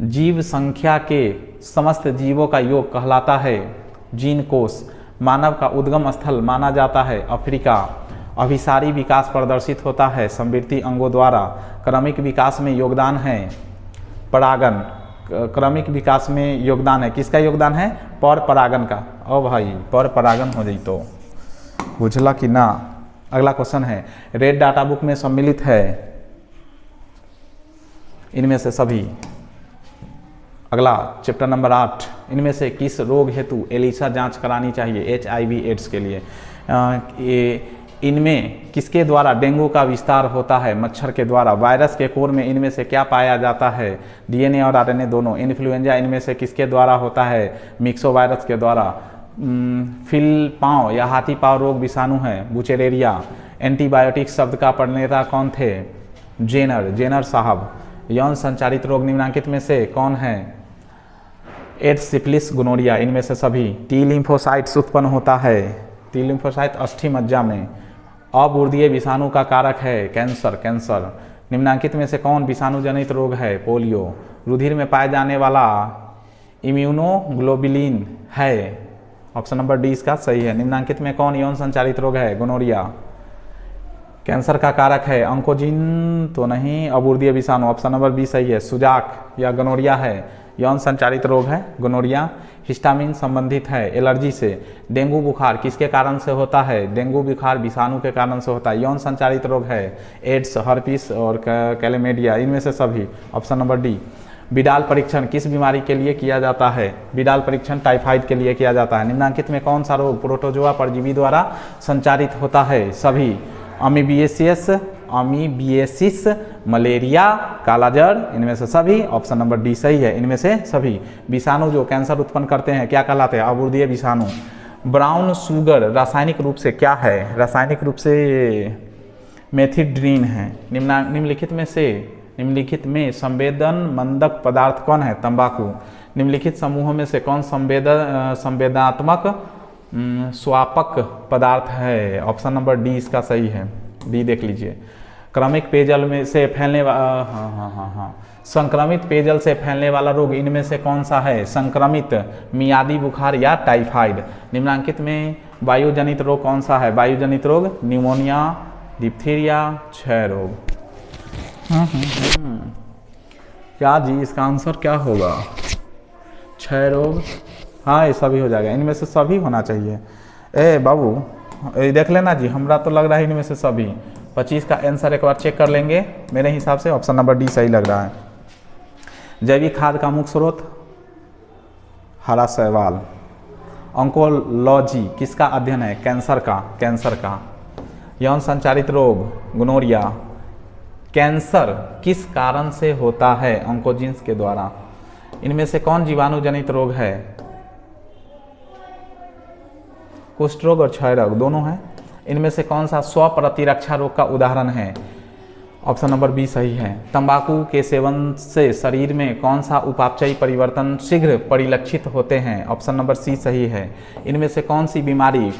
S1: जीव संख्या के समस्त जीवों का योग कहलाता है जीन कोष। मानव का उद्गम स्थल माना जाता है अफ्रीका। अभिसारी विकास प्रदर्शित होता है संवृत्ति अंगों द्वारा। क्रमिक विकास में योगदान है परागन। क्रमिक विकास में योगदान है किसका? योगदान है पर परागन का। ओ भाई पर परागन हो जाई तो बुझला कि ना? अगला क्वेश्चन है, रेड डाटा बुक में सम्मिलित है इनमें से सभी अगला चैप्टर नंबर 8, इनमें से किस रोग हेतु एलिसा जांच करानी चाहिए? HIV एड्स के लिए। इनमें किसके द्वारा डेंगू का विस्तार होता है? मच्छर के द्वारा। वायरस के कोर में इनमें से क्या पाया जाता है? DNA और RNA दोनों। इन्फ्लुएंजा इनमें से किसके द्वारा होता है? मिक्सो वायरस के द्वारा। फिल पाँव या हाथी पाँव रोग विषाणु है, बुचेरेरिया। एंटीबायोटिक शब्द का प्रणेता कौन थे? जेनर साहब। यौन संचारित रोग निम्नलिखित में से कौन है? एड्स, सिफिलिस, गोनोरिया, इनमें से सभी। टी लिम्फोसाइट्स उत्पन्न होता है, टी लिम्फोसाइट अस्थि मज्जा में। अबूर्दीय विषाणु का कारक है कैंसर। निम्नलिखित में से कौन विषाणु जनित रोग है? पोलियो। रुधिर में पाए जाने वाला इम्यूनोग्लोबुलिन है, ऑप्शन नंबर डी इसका सही है। निम्नलिखित में कौन यौन संचारित रोग है? गोनोरिया। कैंसर का कारक है ऑन्कोजिन तो नहीं, अबूर्दीय विषाणु, ऑप्शन नंबर बी सही है। सुजाक या गोनोरिया है, यौन संचारित रोग है गोनोरिया। हिस्टामिन संबंधित है एलर्जी से। डेंगू बुखार किसके कारण से होता है? डेंगू बुखार विषाणु के कारण से होता है। यौन संचारित रोग है एड्स, हर्पिस और कैलेमेडिया, इनमें से सभी, ऑप्शन नंबर डी। बिडाल परीक्षण किस बीमारी के लिए किया जाता है? बिडाल परीक्षण टाइफाइड के लिए किया जाता है। निम्नलिखित में कौन सा रोग प्रोटोजोआ परजीवी द्वारा संचारित होता है? सभी। अमीबिएसिस, मलेरिया, कालाजार, इनमें से सभी, ऑप्शन नंबर डी सही है। इनमें से सभी विषाणु जो कैंसर उत्पन्न करते हैं क्या कहलाते हैं? अबूर्दीय विषाणु। ब्राउन शुगर रासायनिक रूप से क्या है? रासायनिक रूप से मेथिड्रीन है। निम्नलिखित में संवेदन मंदक पदार्थ कौन है? तंबाकू। निम्नलिखित समूहों में से कौन संवेदनात्मक स्वापक पदार्थ है? ऑप्शन नंबर डी इसका सही है, डी देख लीजिए। क्रमिक पेयजल में से फैलने संक्रमित पेयजल से फैलने वाला रोग इनमें से कौन सा है? संक्रमित, मियादी बुखार या टाइफाइड। निम्नलिखित में वायुजनित रोग कौन सा है? वायुजनित रोग न्यूमोनिया, डिप्थीरिया, क्षय रोग। क्या जी इसका आंसर क्या होगा? क्षय रोग, हाँ ये सभी हो जाएगा, इनमें से सभी होना चाहिए। ए बाबू देख लेना जी, हमरा तो लग रहा है इनमें से सभी। 25 का आंसर एक बार चेक कर लेंगे, मेरे हिसाब से ऑप्शन नंबर डी सही लग रहा है। जैविक खाद का मुख्य स्रोत? हरा शैवाल। ऑन्कोलॉजी किसका अध्ययन है? कैंसर का। यौन संचारित रोग गोनोरिया। कैंसर किस कारण से होता है? ऑन्कोजिन्स के द्वारा। इनमें से कौन जीवाणु जनित रोग है? कुष्ठ रोग और क्षय रोग दोनों हैं। इनमें से कौन सा स्वप्रतिरक्षा रोग का उदाहरण है? ऑप्शन नंबर बी सही है। तंबाकू के सेवन से शरीर में कौन सा उपापचयी परिवर्तन शीघ्र परिलक्षित होते हैं? ऑप्शन नंबर सी सही है। इनमें से कौन सी बीमारी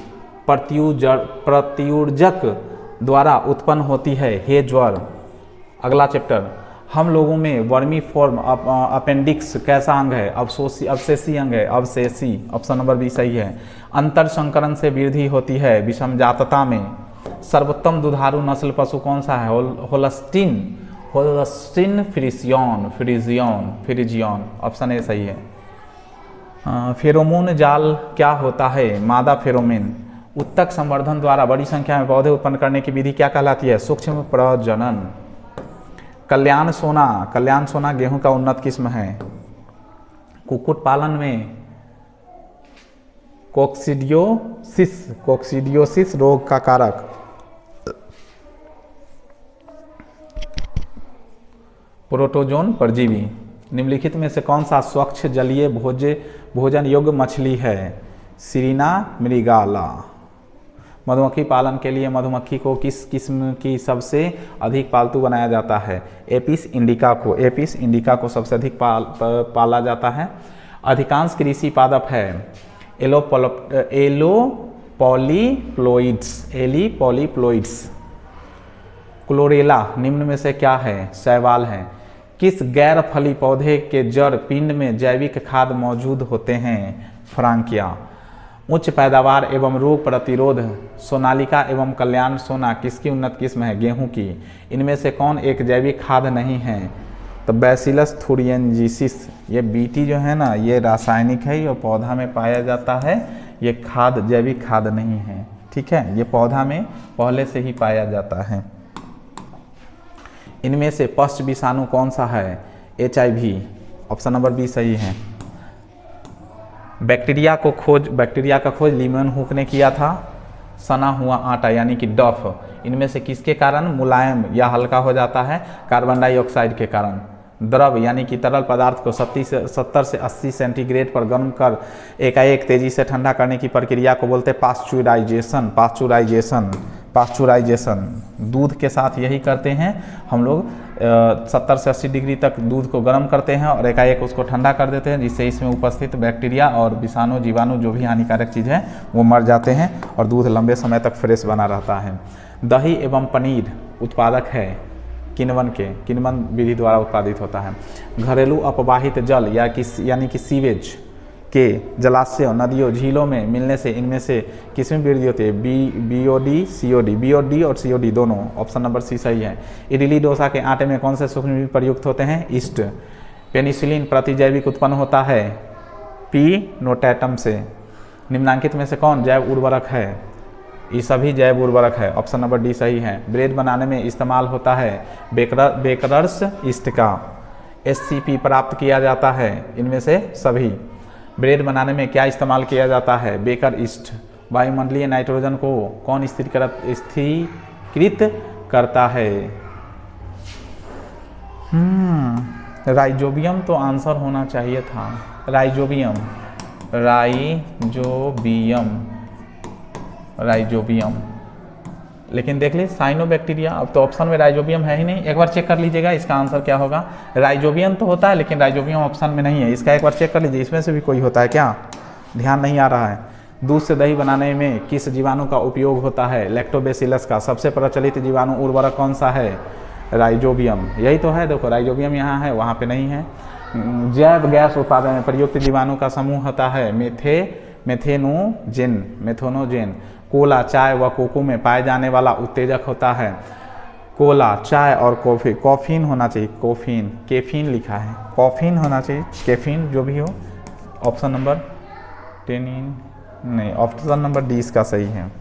S1: प्रत्युर्जक द्वारा उत्पन्न होती है? हे ज्वर। अगला चैप्टर, हम लोगों में वर्मी फॉर्म अपेंडिक्स कैसा अंग है? अवशेषी अंग है, अवशेषी, ऑप्शन नंबर बी सही है। अंतर संकरण से वृद्धि होती है विषमजातता में। सर्वोत्तम दुधारू नस्ल पशु कौन सा है? होल्स्टीन फ्रीजियन, ऑप्शन ए सही है। फेरोमोन जाल क्या होता है? मादा फेरोमोन। उत्तक संवर्धन द्वारा बड़ी संख्या में पौधे उत्पन्न करने की विधि क्या कहलाती है? सूक्ष्म प्रजनन। कल्याण सोना गेहूं का उन्नत किस्म है। कुक्कुट पालन में कोक्सीडियोसिस रोग का कारक? प्रोटोजोन परजीवी। निम्नलिखित में से कौन सा स्वच्छ जलीय भोजन योग्य मछली है? सिरिना मृगाला। मधुमक्खी पालन के लिए मधुमक्खी को किस किस्म की सबसे अधिक पालतू बनाया जाता है? एपिस इंडिका को सबसे अधिक पाला जाता है। अधिकांश कृषि पादप है एलिपॉलीप्लोइड्स। क्लोरेला निम्न में से क्या है? शैवाल है। किस गैर फली पौधे के जड़ पिंड में जैविक खाद मौजूद होते हैं? फ्रांकिया। उच्च पैदावार एवं रोग प्रतिरोध सोनालिका एवं कल्याण सोना किसकी उन्नत किस्म है? गेहूं की। इनमें से कौन एक जैविक खाद नहीं है? तो बैसिलस थुरिएंजिसिस। ये बीटी जो है ना, ये रासायनिक है, ये पौधा में पाया जाता है, ये खाद जैविक खाद नहीं है, ठीक है, ये पौधा में पहले से ही पाया जाता है। इनमें से पश्च विषाणु कौन सा है? HIV। ऑप्शन नंबर बी सही है। बैक्टीरिया का खोज लीमनहुक ने किया था। सना हुआ आटा यानी कि डफ इनमें से किसके कारण मुलायम या हल्का हो जाता है? कार्बन डाइऑक्साइड के कारण। द्रव यानी कि तरल पदार्थ को 70 से 80 सेंटीग्रेड पर गर्म कर एकाएक तेजी से ठंडा करने की प्रक्रिया को बोलते हैं पास्चुराइजेशन। दूध के साथ यही करते हैं हम लोग, 70 से 80 डिग्री तक दूध को गर्म करते हैं और एकाएक उसको ठंडा कर देते हैं, जिससे इसमें उपस्थित बैक्टीरिया और विषाणु जीवाणु जो भी हानिकारक चीज़ है वो मर जाते हैं और दूध लंबे समय तक फ्रेश बना रहता है। दही एवं पनीर उत्पादक है किण्वन विधि द्वारा उत्पादित होता है। घरेलू अपवाहित जल यानी कि सीवेज के जलाशयों, नदियों, झीलों में मिलने से इनमें से किसमें वृद्धि होती है? बीओडी और सीओडी दोनों। ऑप्शन नंबर सी सही है। इडली डोसा के आटे में कौन से सूक्ष्मजीव प्रयुक्त होते हैं? ईस्ट। पेनिसिलिन प्रतिजैविक उत्पन्न होता है पी नोटैटम से। निम्नांकित में से कौन जैव उर्वरक है? ये सभी जैव उर्वरक है। ऑप्शन नंबर डी सही है। ब्रेड बनाने में इस्तेमाल होता है बेकरर्स ईस्ट का। एससीपी प्राप्त किया जाता है इनमें से सभी। ब्रेड बनाने में क्या इस्तेमाल किया जाता है? Baker yeast. वायुमंडलीय नाइट्रोजन को कौन स्थिरीकृत करता है? राइजोबियम तो आंसर होना चाहिए था। राइजोबियम। लेकिन देख ली साइनोबैक्टीरिया, अब तो ऑप्शन में राइजोबियम है ही नहीं। एक बार चेक कर लीजिएगा इसका आंसर क्या होगा। राइजोबियम तो होता है लेकिन राइजोबियम ऑप्शन में नहीं है। इसका एक बार चेक कर लीजिए, इसमें से भी कोई होता है क्या? ध्यान नहीं आ रहा है। दूध से दही बनाने में किस जीवाणु का उपयोग होता है? लैक्टोबैसिलस का। सबसे प्रचलित जीवाणु उर्वरक कौन सा है? राइजोबियम। यही तो है, देखो राइजोबियम यहाँ है, वहाँ पे नहीं है। जैव गैस उत्पादन में प्रयुक्त जीवाणु का समूह होता है मेथेनोजेन। कोला, चाय व कोको में पाए जाने वाला उत्तेजक होता है। कोला, चाय और कॉफ़ी। कॉफ़ीन होना चाहिए, कैफीन लिखा है, कॉफ़ीन होना चाहिए, कैफीन जो भी हो। ऑप्शन नंबर नहीं, ऑप्शन नंबर डी इसका सही है।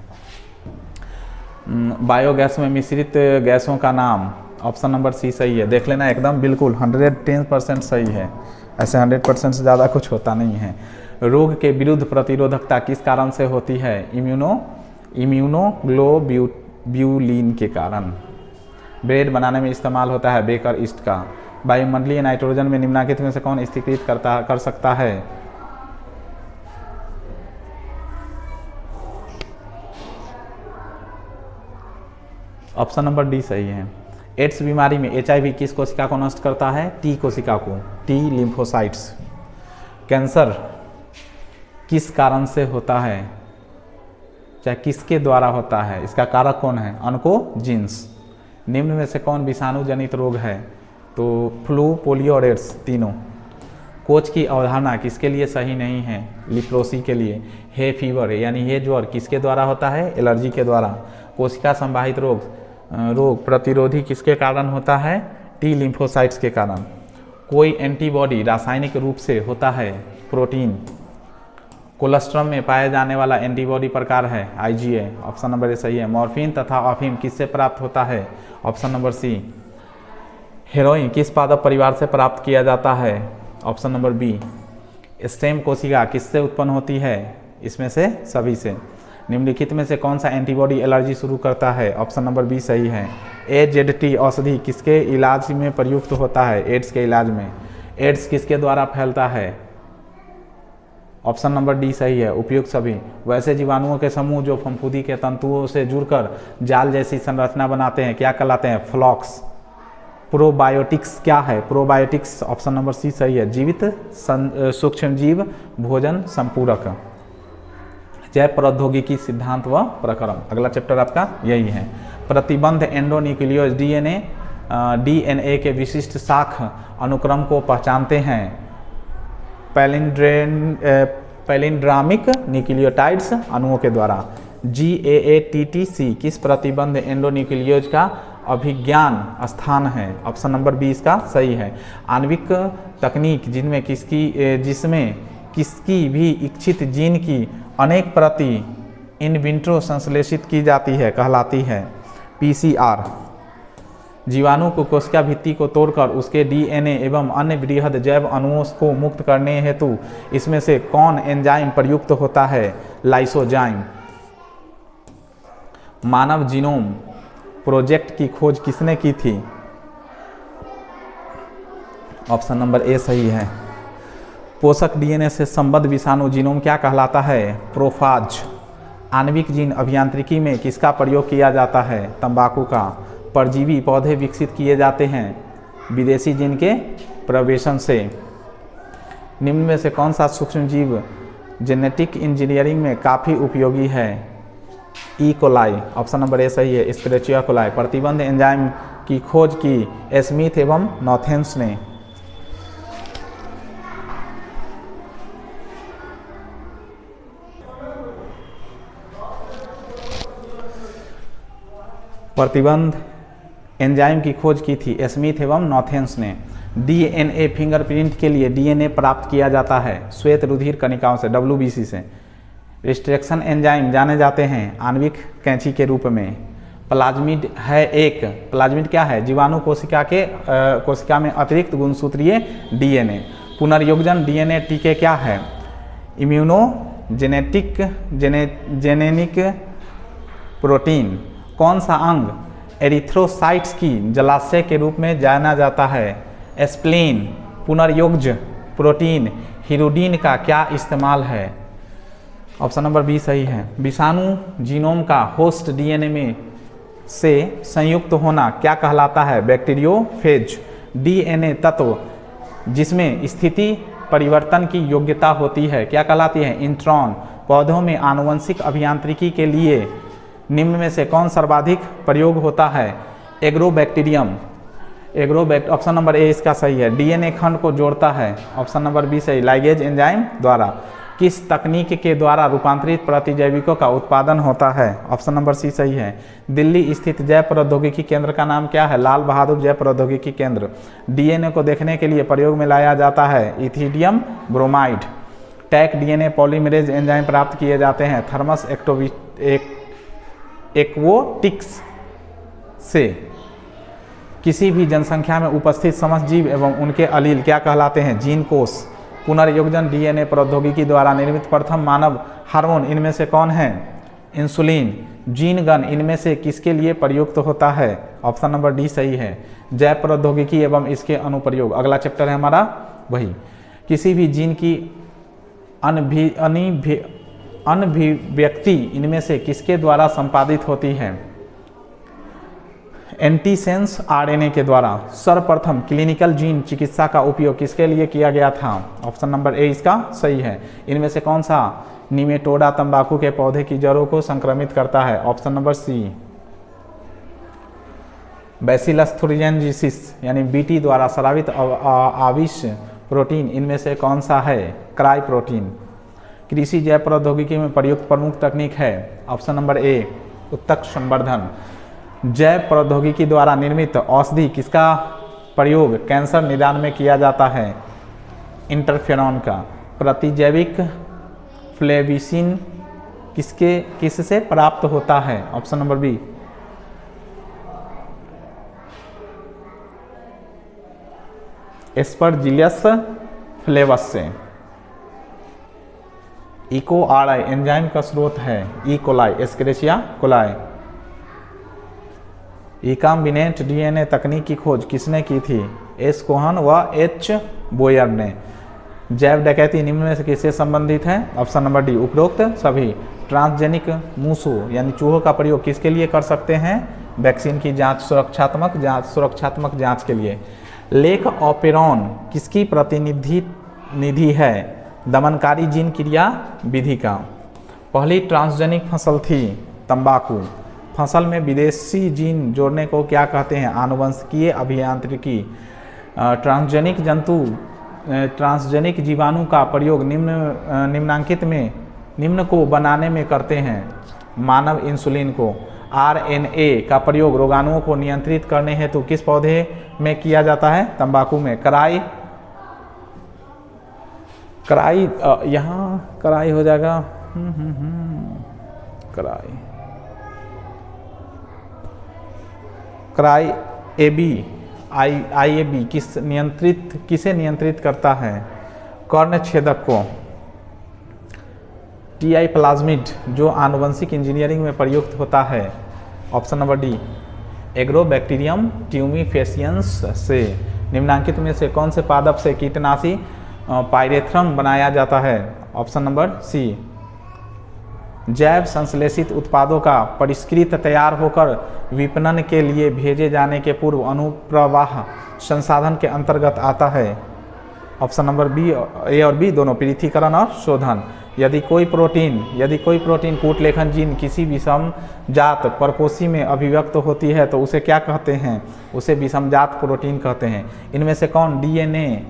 S1: बायोगैस में मिश्रित गैसों का नाम। ऑप्शन नंबर सी सही है। देख लेना एकदम बिल्कुल 110% सही है। ऐसे 100% से ज़्यादा कुछ होता नहीं है। रोग के विरुद्ध प्रतिरोधकता किस कारण से होती है? इम्यूनोग्लोब्यूलिन के कारण। ब्रेड बनाने में इस्तेमाल होता है बेकर ईस्ट का। वायुमंडलीय नाइट्रोजन में निम्नलिखित में से कौन स्थिरीकृत कर सकता है? ऑप्शन नंबर डी सही है। एड्स बीमारी में HIV किस कोशिका को नष्ट करता है? टी कोशिका को, टी लिम्फोसाइट्स। कैंसर किस कारण से होता है, चाहे किसके द्वारा होता है? इसका कारक कौन है? ऑन्कोजीन्स। निम्न में से कौन विषाणु जनित रोग है? तो फ्लू, पोलियो और एड्स तीनों। कोच की अवधारणा किसके लिए सही नहीं है? लिप्रोसी के लिए। हे फीवर यानी हे ज्वर किसके द्वारा होता है? एलर्जी के द्वारा। कोशिका संवाहित रोग प्रतिरोधी किसके कारण होता है? टी लिम्फोसाइट्स के कारण। कोई एंटीबॉडी रासायनिक रूप से होता है? प्रोटीन। कोलेस्ट्रॉम में पाया जाने वाला एंटीबॉडी प्रकार है IgA। ऑप्शन नंबर ए सही है। मॉर्फिन तथा अफीम किससे प्राप्त होता है? ऑप्शन नंबर सी। हेरोइन किस पादप परिवार से प्राप्त किया जाता है? Option number B. स्टेम कोशिका किससे उत्पन्न होती है? इसमें से सभी से। निम्नलिखित में से कौन सा एंटीबॉडी एलर्जी शुरू करता है? ऑप्शन नंबर बी सही है। AZT औषधि किसके इलाज में प्रयुक्त होता है? एड्स के इलाज में। एड्स किसके द्वारा फैलता है? ऑप्शन नंबर डी सही है। उपयुक्त सभी वैसे जीवाणुओं के समूह जो फफूंदी के तंतुओं से जुड़कर जाल जैसी संरचना बनाते हैं क्या कहलाते हैं? फ्लॉक्स। प्रोबायोटिक्स क्या है? प्रोबायोटिक्स ऑप्शन नंबर सी सही है। जीवित सूक्ष्मजीव भोजन संपूरक। जैव प्रौद्योगिकी सिद्धांत व प्रक्रम, अगला चैप्टर आपका यही है। प्रतिबंध एंडोन्यूक्लियोज DNA के विशिष्ट शाख अनुक्रम को पहचानते हैं। पैलिंड्रामिक न्यूक्लियोटाइड्स अणुओं के द्वारा। GAATTC किस प्रतिबंध एंडोन्यूक्लियोज का अभिज्ञान स्थान है? ऑप्शन नंबर बी इसका सही है। आणविक तकनीक जिसमें किसकी भी इच्छित जीन की अनेक प्रति इन विट्रो संश्लेषित की जाती है कहलाती है PCR। जीवाणु को कोशिका भित्ति को तोड़कर उसके डीएनए एवं अन्य बृहद जैव अणुओं को मुक्त करने हेतु इसमें से कौन एंजाइम प्रयुक्त होता है? लाइसोजाइम। मानव जीनोम प्रोजेक्ट की खोज किसने की थी? ऑप्शन नंबर ए सही है। पोषक डीएनए से संबद्ध विषाणु जीनोम क्या कहलाता है? प्रोफाज। आणविक जीन अभियांत्रिकी में किसका प्रयोग किया जाता है? तंबाकू का। परजीवी पौधे विकसित किए जाते हैं विदेशी जीन के प्रवेशन से। निम्न में से कौन सा सूक्ष्मजीव जेनेटिक इंजीनियरिंग में काफ़ी उपयोगी है? E coli. Option number A सही है, एस्क्रेचिया कोलाई। प्रतिबंध एंजाइम की खोज की स्मिथ एवं नॉथेंस ने। प्रतिबंध एंजाइम की खोज की थी स्मिथ एवं नॉथेंस ने। डीएनए फिंगरप्रिंट के लिए डीएनए प्राप्त किया जाता है श्वेत रुधिर कणिकाओं से, डब्ल्यूबीसी से। रिस्ट्रिक्शन एंजाइम जाने जाते हैं आणविक कैंची के रूप में। प्लाज्मिड है एक, प्लाज्मिड क्या है? जीवाणु कोशिका में अतिरिक्त गुणसूत्रीय डीएनए। पुनर्योजन डीएनए टीके क्या है? जेनेनिक प्रोटीन। कौन सा अंग एरिथ्रोसाइट्स की जलाशय के रूप में जाना जाता है? स्प्लीन। पुनर्योज प्रोटीन हिरुडीन का क्या इस्तेमाल है? ऑप्शन नंबर बी सही है। विषाणु जीनोम का होस्ट डीएनए में से संयुक्त होना क्या कहलाता है? बैक्टीरियोफेज। डीएनए तत्व जिसमें स्थिति परिवर्तन की योग्यता होती है क्या कहलाती है? इंट्रॉन। पौधों में आनुवंशिक अभियांत्रिकी के लिए निम्न में से कौन सर्वाधिक प्रयोग होता है? एग्रोबैक्टीरियम। ऑप्शन नंबर ए इसका सही है। डीएनए खंड को जोड़ता है। ऑप्शन नंबर बी सही, लाइगेज एंजाइम द्वारा। किस तकनीक के द्वारा रूपांतरित प्रतिजैविकों का उत्पादन होता है? ऑप्शन नंबर सी सही है। दिल्ली स्थित जैव प्रौद्योगिकी केंद्र का नाम क्या है? लाल बहादुर जैव प्रौद्योगिकी केंद्र। डीएनए को देखने के लिए प्रयोग में लाया जाता है इथिडियम ब्रोमाइड। टैक डीएनए पॉलीमरेज एंजाइम प्राप्त किए जाते हैं थर्मस एक्वोटिक्स से। किसी भी जनसंख्या में उपस्थित समस्त जीव एवं उनके अलील क्या कहलाते हैं? जीन कोष। पुनर्योजन डीएनए प्रौद्योगिकी द्वारा निर्मित प्रथम मानव हार्मोन इनमें से कौन है? इंसुलिन। जीन गन इनमें से किसके लिए प्रयुक्त होता है? ऑप्शन नंबर डी सही है। जैव प्रौद्योगिकी एवं इसके अनुप्रयोग, अगला चैप्टर है हमारा वही। किसी भी जीन की अभिव्यक्ति इनमें से किसके द्वारा संपादित होती है? एंटीसेंस आरएनए के द्वारा। सर्वप्रथम क्लिनिकल जीन चिकित्सा का उपयोग किसके लिए किया गया था? ऑप्शन नंबर ए इसका सही है। इनमें से कौन सा निमेटोडा तंबाकू के पौधे की जड़ों को संक्रमित करता है? Option number C. Bacillus thuringiensis यानी बीटी द्वारा स्रावित आविष प्रोटीन इनमें से कौन सा है? Cry protein. कृषि जैव प्रौद्योगिकी में प्रयुक्त प्रमुख तकनीक है? ऑप्शन नंबर ए उत्तक संवर्धन। जैव प्रौद्योगिकी द्वारा निर्मित औषधि किसका प्रयोग कैंसर निदान में किया जाता है? इंटरफेरॉन का। प्रतिजैविक फ्लेविसिन किससे प्राप्त होता है? Option number B. Aspergillus flavus से। इकोआरआई एंजाइम का स्रोत है? E coli, Escherichia coli. Recombinant DNA तकनीक की खोज किसने की थी? एस कोहन व एच बोयर ने। जैव डकैती निम्न में से किससे संबंधित है? ऑप्शन नंबर डी उपरोक्त सभी। ट्रांसजेनिक मूसो यानी चूहों का प्रयोग किसके लिए कर सकते हैं? वैक्सीन की जांच, सुरक्षात्मक जांच के लिए। लेख ऑपेरॉन किसकी प्रतिनिधि है? दमनकारी जीन क्रिया विधि का। पहली ट्रांसजेनिक फसल थी तंबाकू। फसल में विदेशी जीन जोड़ने को क्या कहते हैं? आनुवंशिकीय अभियांत्रिकी। ट्रांसजेनिक जीवाणु का प्रयोग निम्नांकित में निम्न को बनाने में करते हैं। मानव इंसुलिन को। आरएनए का प्रयोग रोगाणुओं को नियंत्रित करने हेतु किस पौधे में किया जाता है? तंबाकू में। कराई यहाँ कराई हो जाएगा IAB किसे नियंत्रित करता है? कर्ण छेदक को। TI प्लाज्मिड जो आनुवंशिक इंजीनियरिंग में प्रयुक्त होता है। Option number D agrobacterium tumefaciens से। निम्नांकित में से कौन से पादप से कीटनाशी पायरेथ्रम बनाया जाता है? ऑप्शन नंबर सी जैव संश्लेषित उत्पादों का परिष्कृत तैयार होकर विपणन के लिए भेजे जाने के पूर्व अनुप्रवाह संसाधन के अंतर्गत आता है। ऑप्शन नंबर बी ए और बी दोनों, पृथक्करण और शोधन। यदि कोई प्रोटीन कूटलेखन जीन किसी विषम जात परपोषी में अभिव्यक्त होती है तो उसे क्या कहते हैं? उसे विषमजात प्रोटीन कहते हैं। इनमें से कौन DNA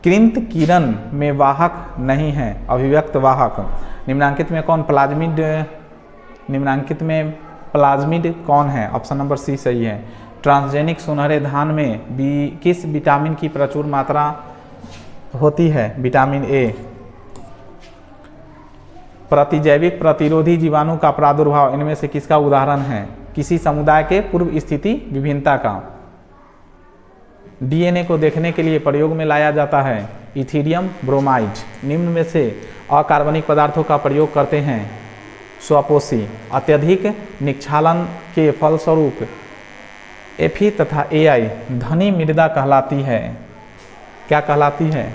S1: कृंतकीरण में वाहक नहीं है, अभिव्यक्त वाहक? निम्नांकित में कौन प्लाज्मिड कौन है? ऑप्शन नंबर सी सही है। ट्रांसजेनिक सुनहरे धान में किस विटामिन की प्रचुर मात्रा होती है? Vitamin A. प्रतिजैविक प्रतिरोधी जीवाणु का प्रादुर्भाव इनमें से किसका उदाहरण है? किसी समुदाय के पूर्व स्थिति विभिन्नता का। DNA को देखने के लिए प्रयोग में लाया जाता है इथीरियम ब्रोमाइड। निम्न में से अकार्बनिक पदार्थों का प्रयोग करते हैं स्वपोषी। अत्यधिक निक्षालन के फलस्वरूप Fe तथा Ai धनी मृदा कहलाती है। क्या कहलाती है?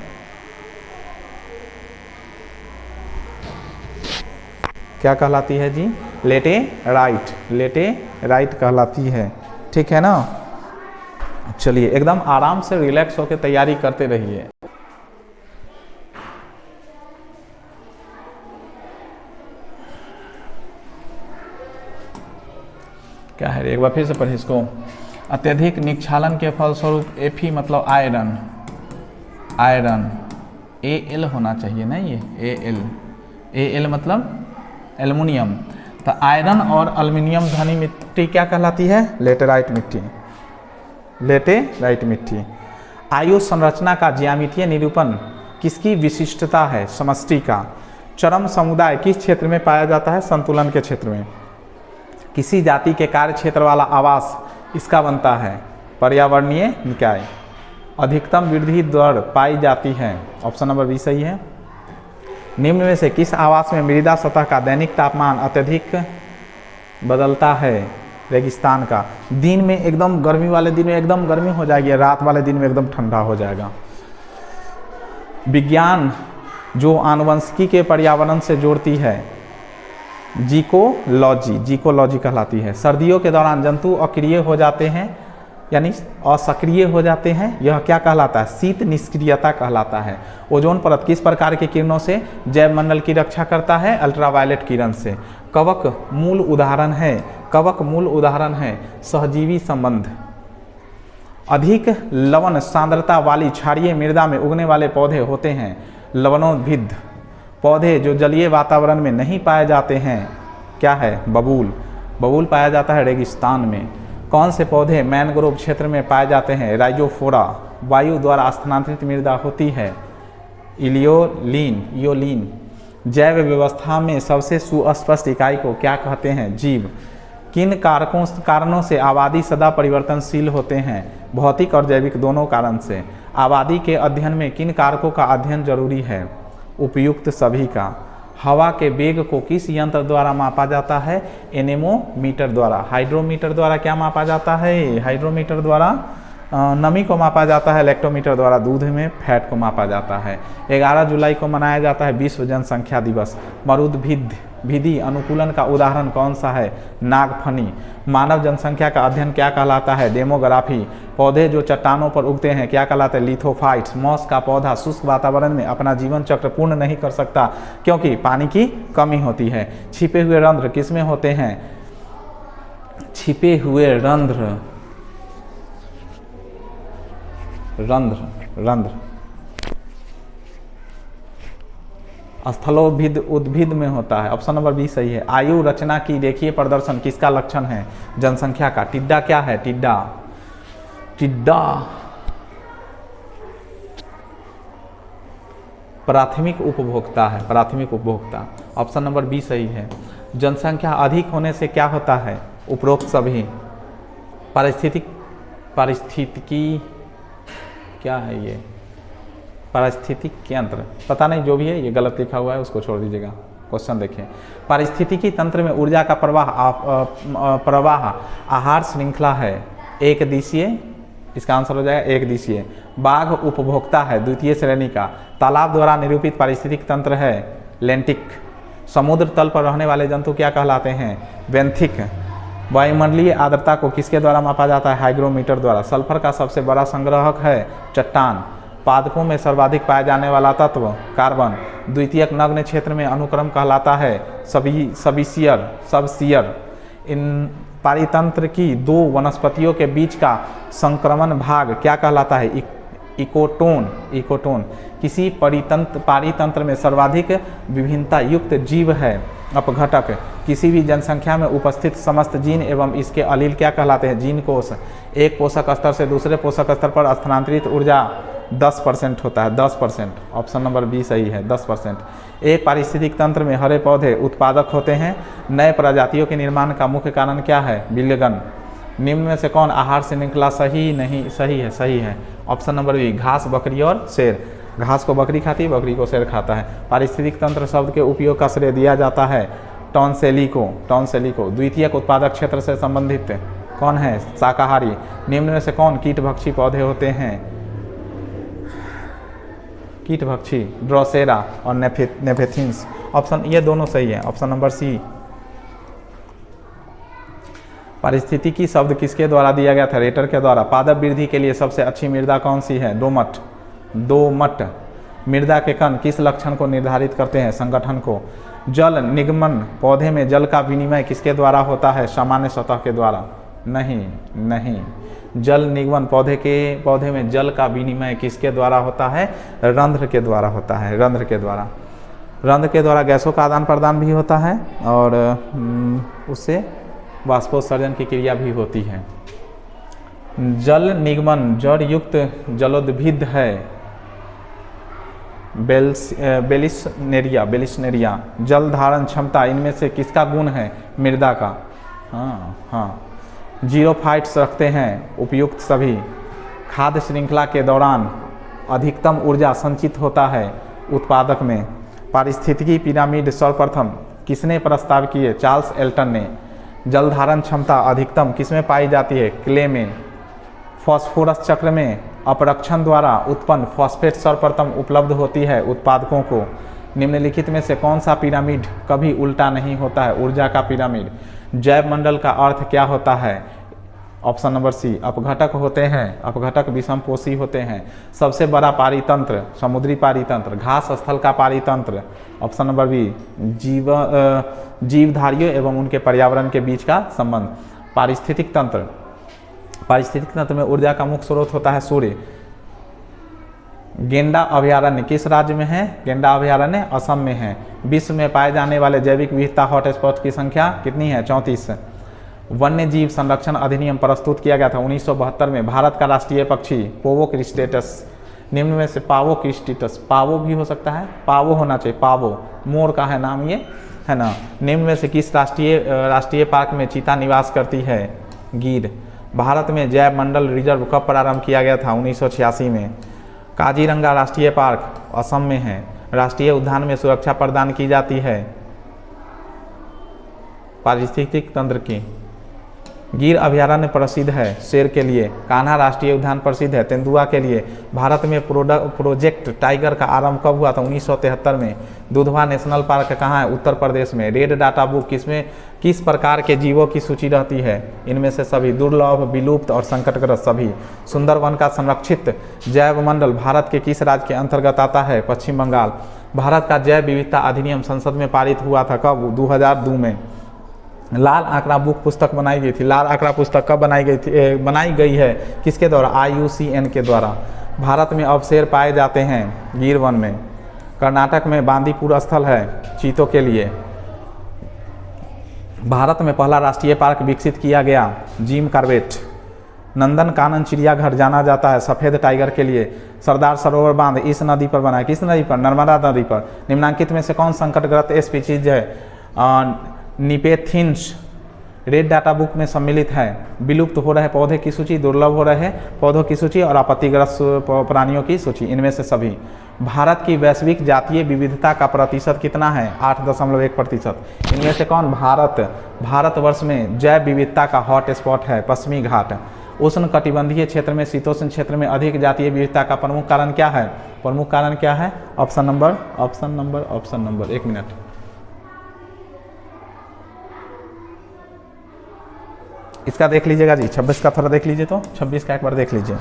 S1: क्या कहलाती है जी? लेटेराइट कहलाती है। ठीक है ना? चलिए एकदम आराम से रिलैक्स होकर तैयारी करते रहिए। क्या है? एक बार फिर से पढ़िए इसको। अत्यधिक निक्षालन के फलस्वरूप Fe मतलब आयरन Al होना चाहिए ना, ये Al मतलब एल्युमिनियम। तो आयरन और एल्युमिनियम धनी मिट्टी क्या कहलाती है? लेटेराइट मिट्टी। आयु संरचना का ज्यामितीय निरूपण किसकी विशिष्टता है? समष्टि का। चरम समुदाय किस क्षेत्र में पाया जाता है? संतुलन के क्षेत्र में। किसी जाति के कार्य क्षेत्र वाला आवास इसका बनता है? पर्यावरणीय निकाय। अधिकतम वृद्धि दर पाई जाती है? ऑप्शन नंबर बी सही है। निम्न में से किस आवास में मृदा सतह का दैनिक तापमान अत्यधिक बदलता है? रेगिस्तान का। दिन में एकदम गर्मी वाले दिन में एकदम गर्मी हो जाएगी, रात वाले दिन में एकदम ठंडा हो जाएगा। विज्ञान जो आनुवंशिकी के पर्यावरण से जोड़ती है जीकोलॉजी कहलाती है। सर्दियों के दौरान जंतु अक्रिय हो जाते हैं यानी असक्रिय हो जाते हैं, यह क्या कहलाता है? शीत निष्क्रियता कहलाता है। ओजोन परत किस प्रकार के किरणों से जैव मंडल की रक्षा करता है? अल्ट्रावायलेट किरण से। कवक मूल उदाहरण है सहजीवी संबंध। अधिक लवण सांद्रता वाली क्षारीय मृदा में उगने वाले पौधे होते हैं लवणोद्भिद। पौधे जो जलीय वातावरण में नहीं पाए जाते हैं क्या है? बबूल पाया जाता है रेगिस्तान में। कौन से पौधे मैनग्रोव क्षेत्र में पाए जाते हैं? राइजोफोरा। वायु द्वारा स्थानांतरित मृदा होती है इयोलीन। जैव व्यवस्था में सबसे सुस्पष्ट इकाई को क्या कहते हैं? जीव। किन कारणों से आबादी सदा परिवर्तनशील होते हैं? भौतिक और जैविक दोनों कारण से। आबादी के अध्ययन में किन कारकों का अध्ययन जरूरी है? उपयुक्त सभी का। हवा के वेग को किस यंत्र द्वारा मापा जाता है? एनेमोमीटर द्वारा। हाइड्रोमीटर द्वारा क्या मापा जाता है? हाइड्रोमीटर द्वारा नमी को मापा जाता है। लैक्टोमीटर द्वारा दूध में फैट को मापा जाता है। 11 जुलाई को मनाया जाता है विश्व जनसंख्या दिवस। मरुद्भिदी अनुकूलन का उदाहरण कौन सा है? नागफनी। मानव जनसंख्या का अध्ययन क्या कहलाता है? डेमोग्राफी। पौधे जो चट्टानों पर उगते हैं क्या कहलाते हैं? लिथोफाइट्स। मॉस का पौधा शुष्क वातावरण में अपना जीवन चक्र पूर्ण नहीं कर सकता क्योंकि पानी की कमी होती है। छिपे हुए रंध्र किसमें होते हैं? छिपे हुए रंध्र स्थलोभिद उद्भिद में होता है। ऑप्शन नंबर बी सही है। आयु रचना की रेखीय प्रदर्शन किसका लक्षण है? जनसंख्या का। टिड्डा क्या है? टिड्डा प्राथमिक उपभोक्ता है। ऑप्शन नंबर बी सही है। जनसंख्या अधिक होने से क्या होता है? उपरोक्त सभी। पारिस्थितिक पारिस्थितिकी क्या है ये, पारिस्थितिक तंत्र, पता नहीं जो भी है, ये गलत लिखा हुआ है उसको छोड़ दीजिएगा। क्वेश्चन देखिए, पारिस्थितिकी तंत्र में ऊर्जा का प्रवाह आहार श्रृंखला है एक दिशीय, इसका आंसर हो जाएगा एक दिशीय। बाघ उपभोक्ता है द्वितीय श्रेणी का। तालाब द्वारा निरूपित पारिस्थितिक तंत्र है लेंटिक। समुद्र तल पर रहने वाले जंतु क्या कहलाते हैं, बेंथिक। वायुमंडलीय आर्द्रता को किसके द्वारा मापा जाता है, हाइग्रोमीटर द्वारा। सल्फर का सबसे बड़ा संग्राहक है चट्टान। पादपों में सर्वाधिक पाया जाने वाला तत्व कार्बन। द्वितीयक नग्न क्षेत्र में अनुक्रम कहलाता है सबसियर। इन पारितंत्र की दो वनस्पतियों के बीच का संक्रमण भाग क्या कहलाता है, इकोटोन। किसी पारितंत्र में सर्वाधिक विभिन्नता युक्त जीव है अपघटक। किसी भी जनसंख्या में उपस्थित समस्त जीन एवं इसके अलील क्या कहलाते हैं, जीन कोष। एक पोषक स्तर से दूसरे पोषक स्तर पर स्थानांतरित ऊर्जा 10% होता है, 10%। ऑप्शन नंबर बी सही है, 10%। एक पारिस्थितिक तंत्र में हरे पौधे उत्पादक होते हैं। नए प्रजातियों के निर्माण का मुख्य कारण क्या है, विलयन। निम्न में से कौन आहार श्रृंखला सही नहीं, सही है। ऑप्शन नंबर बी, घास, बकरी और शेर। घास को बकरी खाती है, बकरी को शेर खाता है। पारिस्थितिक तंत्र शब्द के उपयोग का श्रेय दिया जाता है टॉन्सेली को। द्वितीयक उत्पादक क्षेत्र से संबंधित कौन है, शाकाहारी। निम्न में से कौन कीटभक्षी पौधे होते हैं, कीटभक्षी, ड्रोसेरा और नेफेथिन्स। ऑप्शन ये दोनों सही है, ऑप्शन नंबर सी। पारिस्थितिकी शब्द किसके द्वारा दिया गया था, रेटर के द्वारा। पादप वृद्धि के लिए सबसे अच्छी मृदा कौन सी है, दोमट। मृदा के कण किस लक्षण को निर्धारित करते हैं, संगठन को। जल निगमन, पौधे में जल का विनिमय किसके द्वारा होता है, सामान्य सतह के द्वारा। नहीं। जल निगमन, पौधे में जल का विनिमय किसके द्वारा होता है, रंध्र के द्वारा होता है, रंध्र के द्वारा गैसों का आदान प्रदान भी होता है और उससे वाष्पोत्सर्जन की क्रिया भी होती है। जल निगमन जड़ युक्त जलोद्भिद है बेलिसनेरिया। जल धारण क्षमता इनमें से किसका गुण है, मृदा का। हाँ। जीरोफाइट्स रखते हैं उपयुक्त सभी। खाद्य श्रृंखला के दौरान अधिकतम ऊर्जा संचित होता है उत्पादक में। पारिस्थितिकी पिरामिड सर्वप्रथम किसने प्रस्ताव किए, चार्ल्स एल्टन ने। जल धारण क्षमता अधिकतम किसमें पाई जाती है, क्ले में। फॉस्फोरस चक्र में अपरक्षण द्वारा उत्पन्न फॉस्फेट सर्वप्रथम उपलब्ध होती है उत्पादकों को। निम्नलिखित में से कौन सा पिरामिड कभी उल्टा नहीं होता है, ऊर्जा का पिरामिड। जैव मंडल का अर्थ क्या होता है, ऑप्शन नंबर सी, अपघटक होते हैं, अपघटक विषमपोषी होते हैं। सबसे बड़ा पारितंत्र, समुद्री पारितंत्र। घास स्थल का पारितंत्र, ऑप्शन नंबर बी, जीवधारियों एवं उनके पर्यावरण के बीच का संबंध। पारिस्थितिक तंत्र में ऊर्जा का मुख्य स्रोत होता है सूर्य। गेंडा अभयारण्य किस राज्य में है, गेंडा अभयारण्य असम में है। विश्व में पाए जाने वाले जैविक विविधता हॉटस्पॉट की संख्या कितनी है, 34। वन्य जीव संरक्षण अधिनियम प्रस्तुत किया गया था 1972 में। भारत का राष्ट्रीय पक्षी पोवो क्रिस्टेटस। निम्न में से पावो क्रिस्टेटस, पावो भी हो सकता है, पावो होना चाहिए, पावो मोर का है नाम ये, है ना। निम्न में से किस राष्ट्रीय पार्क में चीता निवास करती है, गिर। भारत में जैव मंडल रिजर्व कब प्रारंभ किया गया था, 1986 में। काजीरंगा राष्ट्रीय पार्क असम में है। राष्ट्रीय उद्यान में सुरक्षा प्रदान की जाती है पारिस्थितिक तंत्र की। गिर अभयारण्य प्रसिद्ध है शेर के लिए। कान्हा राष्ट्रीय उद्यान प्रसिद्ध है तेंदुआ के लिए। भारत में प्रोजेक्ट टाइगर का आरंभ कब हुआ था, 1973 में। दुधवा नेशनल पार्क कहाँ है, उत्तर प्रदेश में। रेड डाटा बुक किस प्रकार के जीवों की सूची रहती है, इनमें से सभी, दुर्लभ, विलुप्त और संकटग्रस्त सभी। सुंदरवन का संरक्षित जैव मंडल भारत के किस राज्य के अंतर्गत आता है, पश्चिम बंगाल। भारत का जैव विविधता अधिनियम संसद में पारित हुआ था कब, 2002 में। लाल आंकड़ा बुक पुस्तक बनाई गई थी। लाल आंकड़ा पुस्तक कब बनाई गई है, किसके द्वारा, IUCN के द्वारा। भारत में अब शेर पाए जाते हैं गिर वन में। कर्नाटक में बांदीपुर स्थल है चीतों के लिए। भारत में पहला राष्ट्रीय पार्क विकसित किया गया जिम कॉर्बेट। नंदन कानन चिड़ियाघर जाना जाता है सफ़ेद टाइगर के लिए। सरदार सरोवर बांध इस नदी पर बना है, किस नदी पर, नर्मदा नदी पर। निम्नांकित में से कौन संकटग्रस्त स्पीशीज है, निपेथिन्स रेड डाटा बुक में सम्मिलित है। विलुप्त हो रहे पौधे की सूची, दुर्लभ हो रहे पौधों की सूची और आपत्तिग्रस्त प्राणियों की सूची, इनमें से सभी। भारत की वैश्विक जातीय विविधता का प्रतिशत कितना है? 8.1%। इनमें से कौन? भारतवर्ष में जैव विविधता का हॉट स्पॉट है पश्चिमी घाट। उष्ण कटिबंधीय क्षेत्र में शीतोष्ण क्षेत्र में अधिक जातीय विविधता का प्रमुख कारण क्या है? प्रमुख कारण क्या है? Option number 1 minute. इसका देख लीजिएगा जी, 26 का थोड़ा देख लीजिए, तो 26 का एक बार देख लीजिए।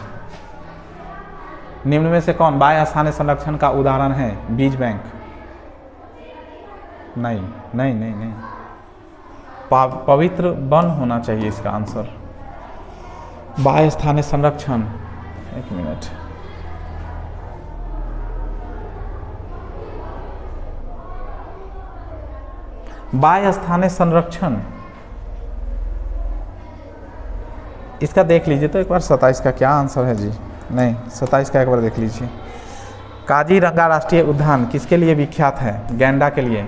S1: निम्न में से कौन बाह्य स्थानीय संरक्षण का उदाहरण है? बीज बैंक। नहीं। पवित्र वन होना चाहिए इसका आंसर। बाह्य स्थानीय संरक्षण, 1 मिनट। बाह्य स्थानीय संरक्षण, इसका देख लीजिए तो एक बार। 27 का क्या आंसर है जी? नहीं, 27 का एक बार देख लीजिए। काजीरंगा राष्ट्रीय उद्यान किसके लिए विख्यात है? गैंडा के लिए।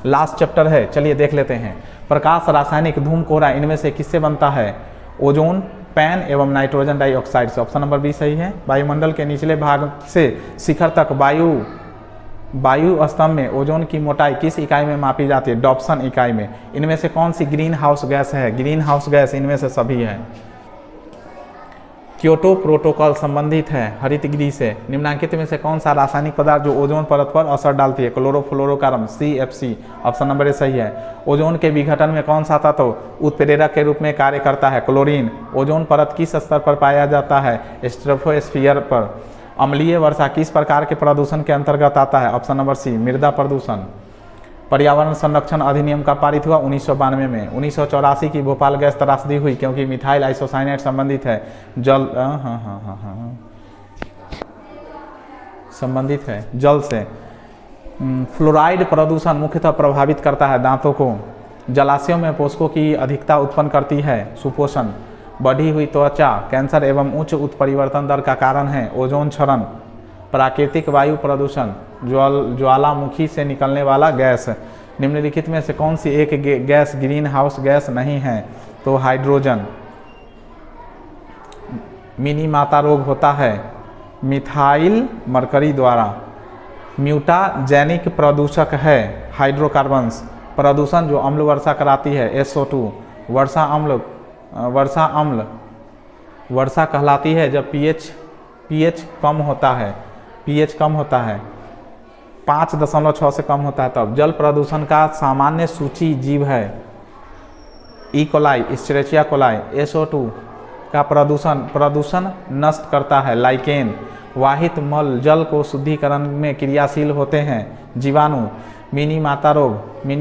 S1: लास्ट चैप्टर है, चलिए देख लेते हैं। प्रकाश, रासायनिक, धूम, कोहरा, इनमें से किससे बनता है? ओजोन, पैन एवं नाइट्रोजन डाइऑक्साइड से। ऑप्शन नंबर 20 सही है। वायुमंडल के निचले भाग से शिखर तक वायु स्तंभ में ओजोन की मोटाई किस इकाई में मापी जाती है? डॉप्सन इकाई में। इनमें से कौन सी ग्रीन हाउस गैस है? ग्रीन हाउस गैस इनमें से सभी है। क्योटो प्रोटोकॉल संबंधित है हरित गृह से। निम्नलिखित में से कौन सा रासायनिक पदार्थ जो ओजोन परत पर असर डालती है? Chlorofluorocarbon, CFC। Option number A सही है। ओजोन के विघटन में कौन सा तत्व उत्प्रेरक के रूप में कार्य करता है? क्लोरीन। ओजोन परत किस स्तर पर पाया जाता है? स्ट्रेटोस्फीयर पर। अम्लीय वर्षा किस प्रकार के प्रदूषण के अंतर्गत आता है? ऑप्शन नंबर सी, मृदा प्रदूषण। पर्यावरण संरक्षण अधिनियम का पारित हुआ 1992 में। 1984 की भोपाल गैस त्रासदी हुई क्योंकि मिथाइल आइसोसाइनेट संबंधित है संबंधित है जल से। फ्लोराइड प्रदूषण मुख्यतः प्रभावित करता है दांतों को। जलाशयों में पोषकों की अधिकता उत्पन्न करती है सुपोषण। बढ़ी हुई त्वचा कैंसर एवं उच्च उत्परिवर्तन दर का कारण है ओजोन क्षरण। प्राकृतिक वायु प्रदूषण ज्वालामुखी से निकलने वाला गैस। निम्नलिखित में से कौन सी एक गैस ग्रीन हाउस गैस नहीं है? तो हाइड्रोजन। मिनी माता रोग होता है मिथाइल मरकरी द्वारा। म्यूटाजेनिक प्रदूषक है हाइड्रोकार्बन्स। प्रदूषण जो अम्ल वर्षा कराती है SO2। वर्षा कहलाती है जब pH कम होता है। pH कम होता है 5.6 से कम होता है तब। जल प्रदूषण का सामान्य सूची जीव है E. coli, Escherichia coli। SO2 का प्रदूषण नष्ट करता है लाइकेन। वाहित मल जल को शुद्धिकरण में क्रियाशील होते हैं जीवाणु। मिनी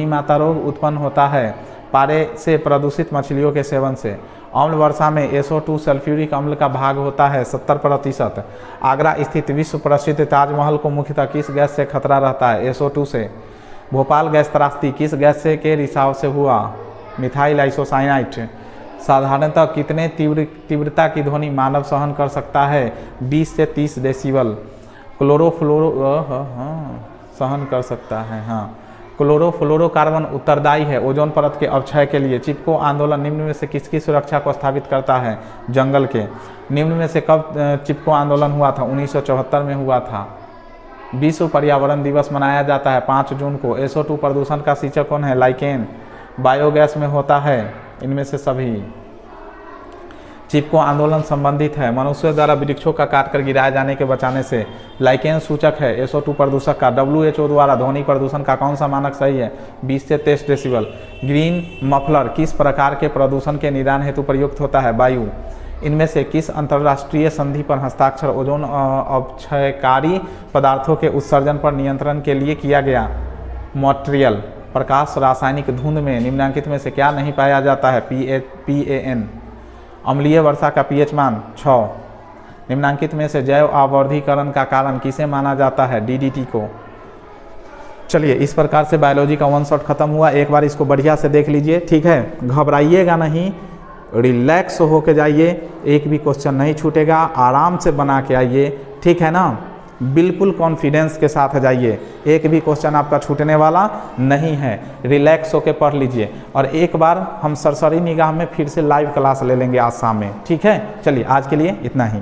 S1: माता रोग उत्पन्न होता है पारे से प्रदूषित मछलियों के सेवन से। अम्ल वर्षा में SO2 सल्फ्यूरिक अम्ल का भाग होता है 70%। आगरा स्थित विश्व प्रसिद्ध ताजमहल को मुख्यतः किस गैस से खतरा रहता है? SO2 से। भोपाल गैस त्रासदी किस गैस से के रिसाव से हुआ? Methyl isocyanate. साधारणतः कितने तीव्रता की ध्वनि मानव सहन कर सकता है? 20 से 30 डेसिबल। सहन कर सकता है, हाँ। क्लोरोफ्लोरोकार्बन उत्तरदायी है ओजोन परत के अवक्षय के लिए। चिपको आंदोलन निम्न में से किसकी सुरक्षा को स्थापित करता है? जंगल के। निम्न में से कब चिपको आंदोलन हुआ था? 1974 में हुआ था। विश्व पर्यावरण दिवस मनाया जाता है 5 जून को। SO2 प्रदूषण का शीर्षक कौन है? लाइकेन। बायोगैस में होता है इनमें से सभी। चिपको आंदोलन संबंधित है मनुष्यों द्वारा वृक्षों का काटकर गिराए जाने के बचाने से। लाइकेन सूचक है SO2 प्रदूषक का। WHO द्वारा ध्वनि प्रदूषण का कौन सा मानक सही है? 20 से 23 डेसिबल। ग्रीन मफलर किस प्रकार के प्रदूषण के निदान हेतु प्रयुक्त होता है? वायु। इनमें से किस अंतर्राष्ट्रीय संधि पर हस्ताक्षर ओजोन अवक्षयकारी पदार्थों के उत्सर्जन पर नियंत्रण के लिए किया गया? मॉन्ट्रियल। प्रकाश, रासायनिक, धुंध में निम्नलिखित में से क्या नहीं पाया जाता है? PAN। अम्लीय वर्षा का pH मान 6। निम्नलिखित में से जैव आवर्धीकरण का कारण किसे माना जाता है? DDT को। चलिए, इस प्रकार से बायोलॉजी का 1 शॉट खत्म हुआ। एक बार इसको बढ़िया से देख लीजिए, ठीक है। घबराइएगा नहीं, रिलैक्स होके जाइए, एक भी क्वेश्चन नहीं छूटेगा। आराम से बना के आइए, ठीक है ना। बिल्कुल कॉन्फिडेंस के साथ जाइए, एक भी क्वेश्चन आपका छूटने वाला नहीं है। रिलैक्स होकर पढ़ लीजिए और एक बार हम सरसरी निगाह में फिर से लाइव क्लास ले लेंगे आज शाम में, ठीक है। चलिए आज के लिए इतना ही।